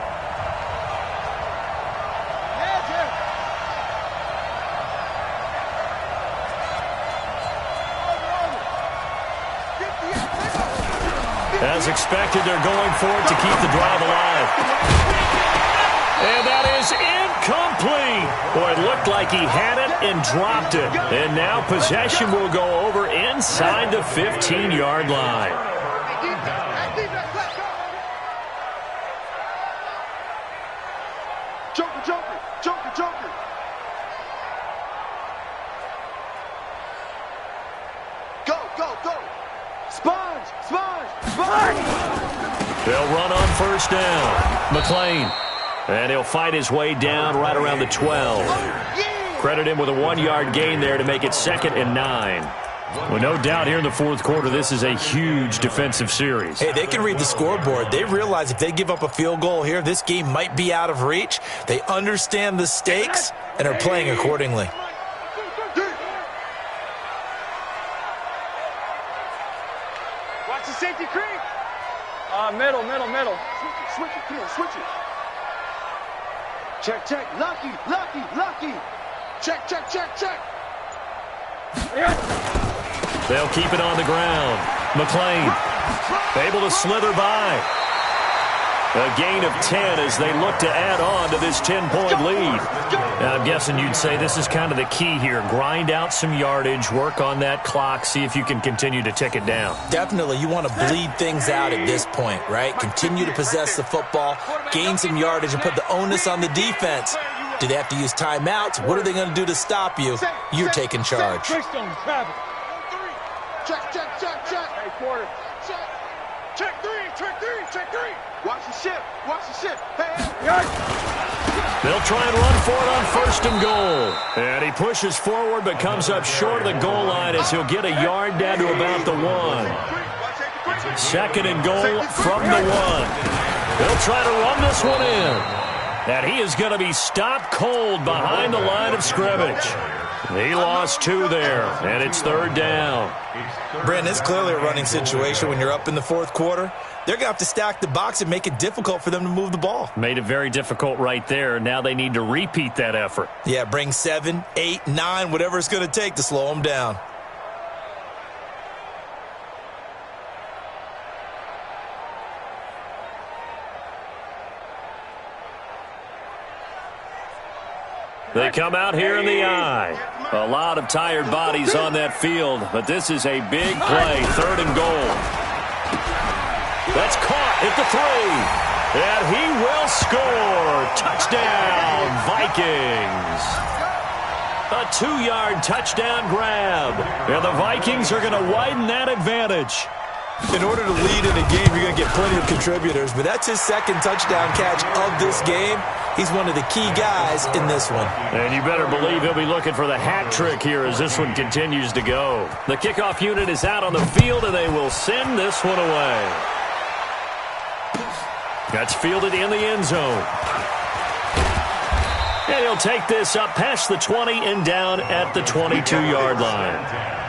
As expected, they're going for it to keep the drive alive. And that is incomplete. Boy, it looked like he had it and dropped it. And now possession will go over inside the 15-yard line. Joker. Go. Sponge. They'll run on 1st down. McLean. And he'll fight his way down right around the 12. Credit him with a 1-yard gain there to make it 2nd and 9. Well, no doubt here in the 4th quarter, this is a huge defensive series. Hey, they can read the scoreboard. They realize if they give up a field goal here, this game might be out of reach. They understand the stakes and are playing accordingly. Watch the safety creep. Middle. Switch it. Come on, switch it. Check. Lucky. Check. They'll keep it on the ground. McLean able to slither by. A gain of 10 as they look to add on to this 10-point lead. Now, I'm guessing you'd say this is kind of the key here. Grind out some yardage, work on that clock, see if you can continue to tick it down. Definitely. You want to bleed things out at this point, right? Continue to possess the football, gain some yardage, and put the onus on the defense. Do they have to use timeouts? What are they going to do to stop you? You're taking charge. Check. Hey, quarter. Check three. Watch the ship. Hey. They'll try and run for it on 1st and goal. And he pushes forward but comes up short of the goal line as he'll get a yard down to about the 1. 2nd and goal from the 1. They'll try to run this one in. And he is going to be stopped cold behind the line of scrimmage. He lost 2 there, and it's 3rd down. Brandon, it's clearly a running situation when you're up in the 4th quarter. They're going to have to stack the box and make it difficult for them to move the ball. Made it very difficult right there. Now they need to repeat that effort. Yeah, bring 7, 8, 9, whatever it's going to take to slow them down. They come out here in the eye. A lot of tired bodies on that field, but this is a big play. 3rd and goal. That's caught at the 3. And he will score. Touchdown, Vikings. A 2-yard touchdown grab. And the Vikings are going to widen that advantage. In order to lead in a game, you're going to get plenty of contributors, but that's his second touchdown catch of this game. He's one of the key guys in this one. And you better believe he'll be looking for the hat trick here as this one continues to go. The kickoff unit is out on the field, and they will send this one away. That's fielded in the end zone. And he'll take this up past the 20 and down at the 22-yard line.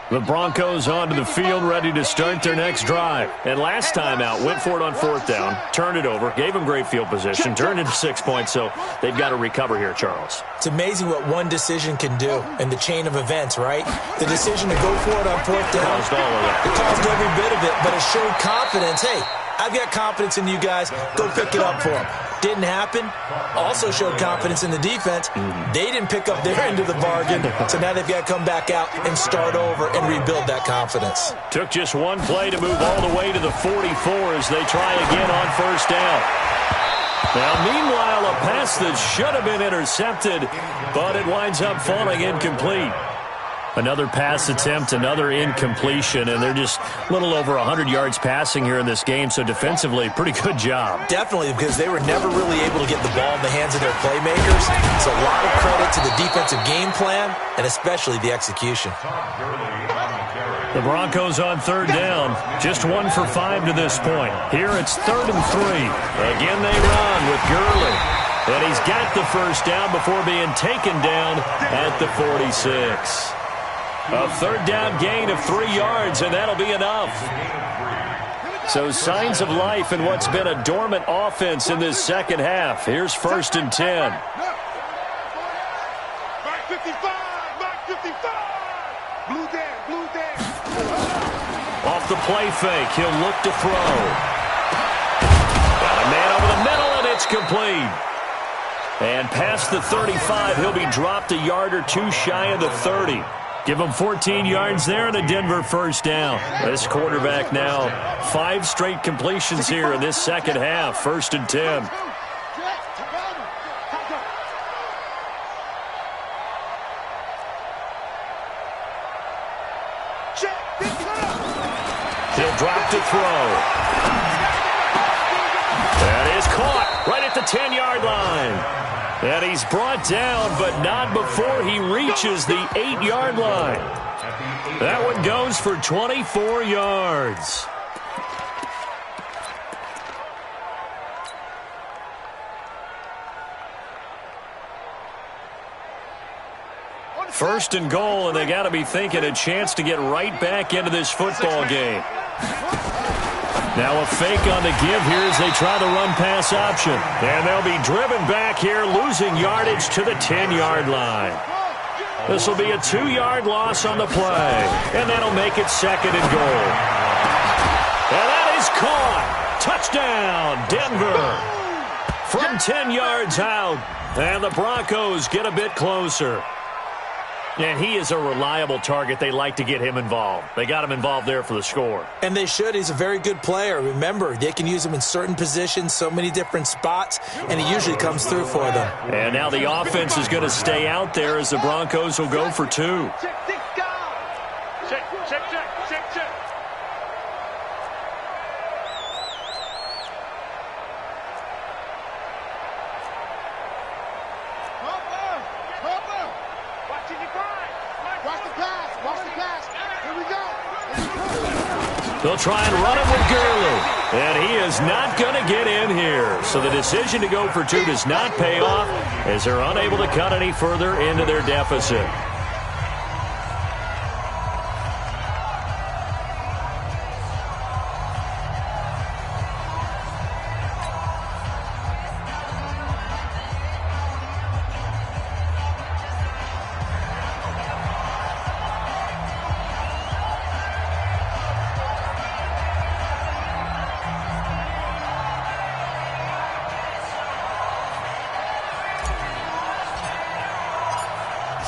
The Broncos onto the field, ready to start their next drive. And last time out, went for it on 4th down, turned it over, gave them great field position, turned it to 6 points, so they've got to recover here, Charles. It's amazing what one decision can do in the chain of events, right? The decision to go for it on 4th down, it caused every bit of it, but it showed confidence. Hey, I've got confidence in you guys. Go pick it up for them. Didn't happen. Also showed confidence in the defense. They didn't pick up their end of the bargain, so now they've got to come back out and start over and rebuild that confidence. Took just one play to move all the way to the 44 as they try again on 1st down. Now, meanwhile, a pass that should have been intercepted, but it winds up falling incomplete. Another pass attempt, another incompletion, and they're just a little over 100 yards passing here in this game, so defensively, pretty good job. Definitely, because they were never really able to get the ball in the hands of their playmakers. It's a lot of credit to the defensive game plan, and especially the execution. The Broncos on 3rd down, just 1 for 5 to this point. Here it's 3rd and 3. Again they run with Gurley. And he's got the 1st down before being taken down at the 46. A 3rd down gain of 3 yards, and that'll be enough. So signs of life in what's been a dormant offense in this second half. Here's 1st and 10. Mark 55, Mark 55. Blue there. Off the play fake, he'll look to throw. Got a man over the middle, and it's complete. And past the 35, he'll be dropped a yard or two shy of the 30. Give him 14 yards there and a Denver 1st down. This quarterback now 5 straight completions here in this second half. 1st and 10. He'll drop to throw. That is caught right at the 10-yard line. And he's brought down, but not before he reaches the 8-yard line. That one goes for 24 yards. First and goal, and they got to be thinking a chance to get right back into this football game. Now a fake on the give here as they try the run-pass option. And they'll be driven back here, losing yardage to the 10-yard line. This will be a 2-yard loss on the play. And that'll make it 2nd and goal. And that is caught. Touchdown, Denver. From 10 yards out. And the Broncos get a bit closer. And he is a reliable target. They like to get him involved. They got him involved there for the score. And they should. He's a very good player. Remember, they can use him in certain positions, so many different spots, and he usually comes through for them. And now the offense is going to stay out there as the Broncos will go for 2. Check. They'll try and run it with Gurley. And he is not going to get in here. So the decision to go for 2 does not pay off as they're unable to cut any further into their deficit.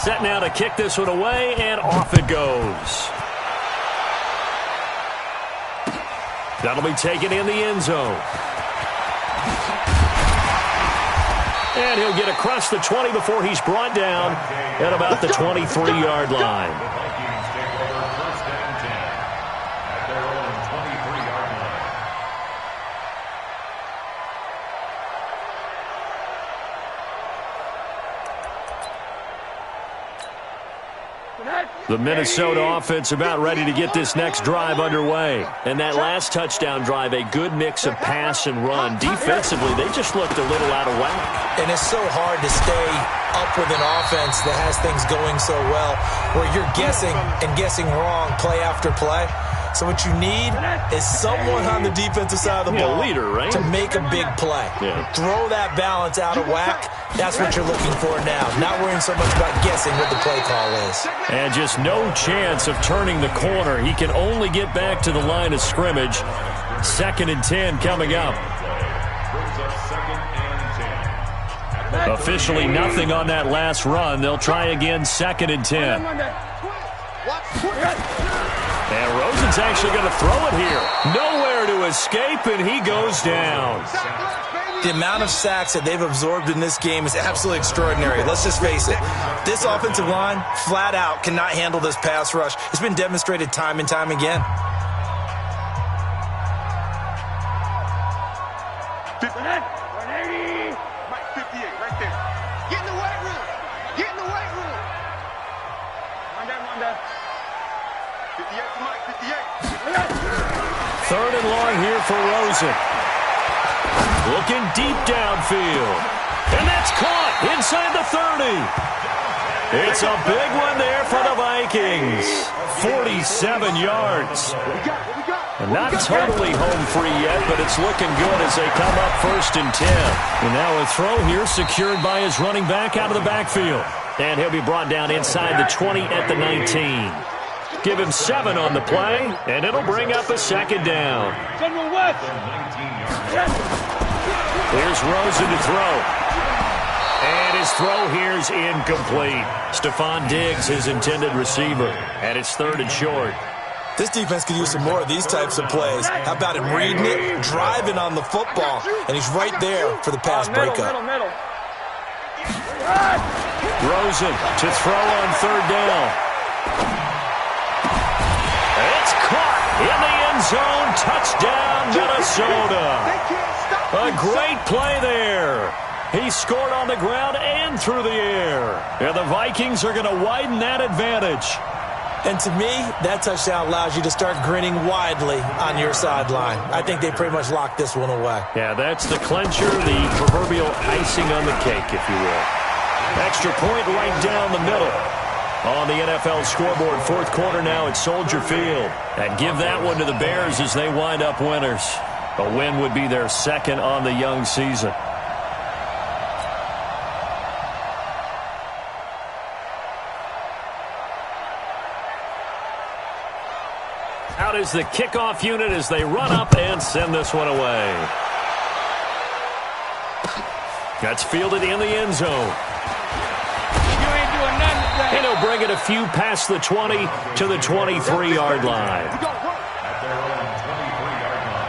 Set now to kick this one away, and off it goes. That'll be taken in the end zone. And he'll get across the 20 before he's brought down at about the 23-yard line. The Vikings take over 1st and 10 at their own 23-yard line. The Minnesota offense about ready to get this next drive underway. And that last touchdown drive, a good mix of pass and run. Defensively, they just looked a little out of whack. And it's so hard to stay up with an offense that has things going so well, where you're guessing and guessing wrong play after play. So what you need is someone on the defensive side of the ball, leader, right? to make a big play. Yeah. Throw that balance out of whack. That's what you're looking for now. Not worrying so much about guessing what the play call is. And just no chance of turning the corner. He can only get back to the line of scrimmage. 2nd and 10 coming up. Brings up 2nd and 10. Officially nothing on that last run. They'll try again, 2nd and 10. And Rosen's actually going to throw it here. Nowhere to escape, and he goes down. The amount of sacks that they've absorbed in this game is absolutely extraordinary. Let's just face it. This offensive line, flat out, cannot handle this pass rush. It's been demonstrated time and time again. Third and long here for Rosen. Looking deep downfield. And that's caught inside the 30. It's a big one there for the Vikings. 47 yards. Not totally home free yet, but it's looking good as they come up 1st and 10. And now a throw here secured by his running back out of the backfield. And he'll be brought down inside the 20 at the 19. Give him 7 on the play, and it'll bring up a 2nd down. Here's Rosen to throw. And his throw here's incomplete. Stephon Diggs, his intended receiver. And it's 3rd and short. This defense could use some more of these types of plays. How about him reading it, driving on the football, and he's right there for the pass breakup. Rosen to throw on 3rd down. It's caught in the end zone. Touchdown, Minnesota. A great play there. He scored on the ground and through the air. And the Vikings are going to widen that advantage. And to me, that touchdown allows you to start grinning widely on your sideline. I think they pretty much locked this one away. Yeah, that's the clincher, the proverbial icing on the cake, if you will. Extra point right down the middle. On the NFL scoreboard, 4th quarter now at Soldier Field. And give that one to the Bears as they wind up winners. A win would be their 2nd on the young season. Out is the kickoff unit as they run up and send this one away. That's fielded in the end zone. And he'll bring it a few past the 20 to the 23-yard line. At their own 23-yard line.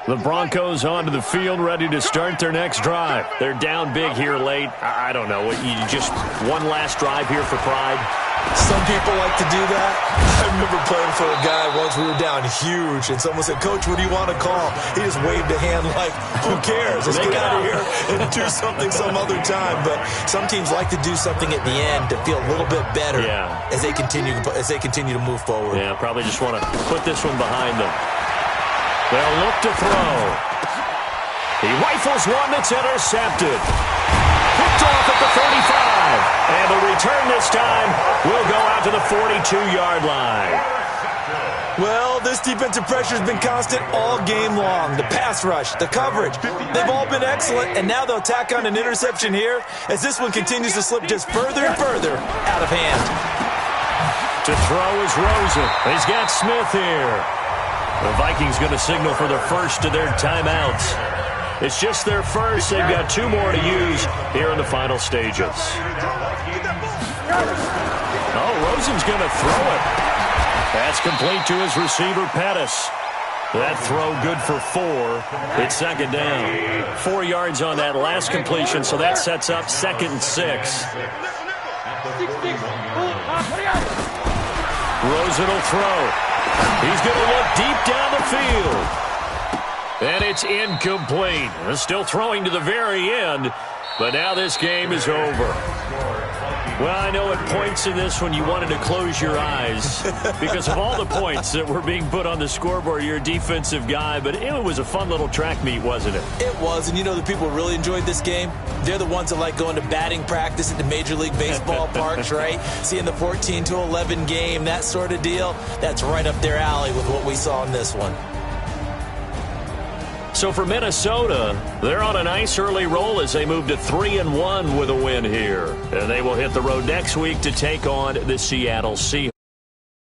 The Broncos onto the field, ready to start their next drive. They're down big here late. I don't know. You just one last drive here for pride? Some people like to do that. I remember playing for a guy once. We were down huge, and someone said, "Coach, what do you want to call?" He just waved a hand like, "Who cares? Let's get out of here and do something some other time." But some teams like to do something at the end to feel a little bit better as they continue to move forward. Yeah, probably just want to put this one behind them. They'll look to throw. He rifles one that's intercepted. Picked off at the 35. And the return this time will go out to the 42-yard line. Well, this defensive pressure has been constant all game long. The pass rush, the coverage, they've all been excellent, and now they'll tack on an interception here as this one continues to slip just further and further out of hand. To throw is Rosen. He's got Smith here. The Vikings going to signal for the first of their timeouts. It's just their first. They've got 2 more to use here in the final stages. Oh, Rosen's going to throw it. That's complete to his receiver, Pettis. That throw good for 4. It's second down. 4 yards on that last completion, so that sets up 2nd and 6. Rosen will throw. He's going to look deep down the field. And it's incomplete. Still throwing to the very end, but now this game is over. Well, I know at points in this one you wanted to close your eyes because of all the points that were being put on the scoreboard. You're a defensive guy, but it was a fun little track meet, wasn't it? It was, and you know the people who really enjoyed this game? They're the ones that like going to batting practice at the Major League Baseball parks, right? Seeing the 14-11 game, that sort of deal, that's right up their alley with what we saw in this one. So for Minnesota, they're on a nice early roll as they move to 3-1 with a win here. And they will hit the road next week to take on the Seattle Seahawks.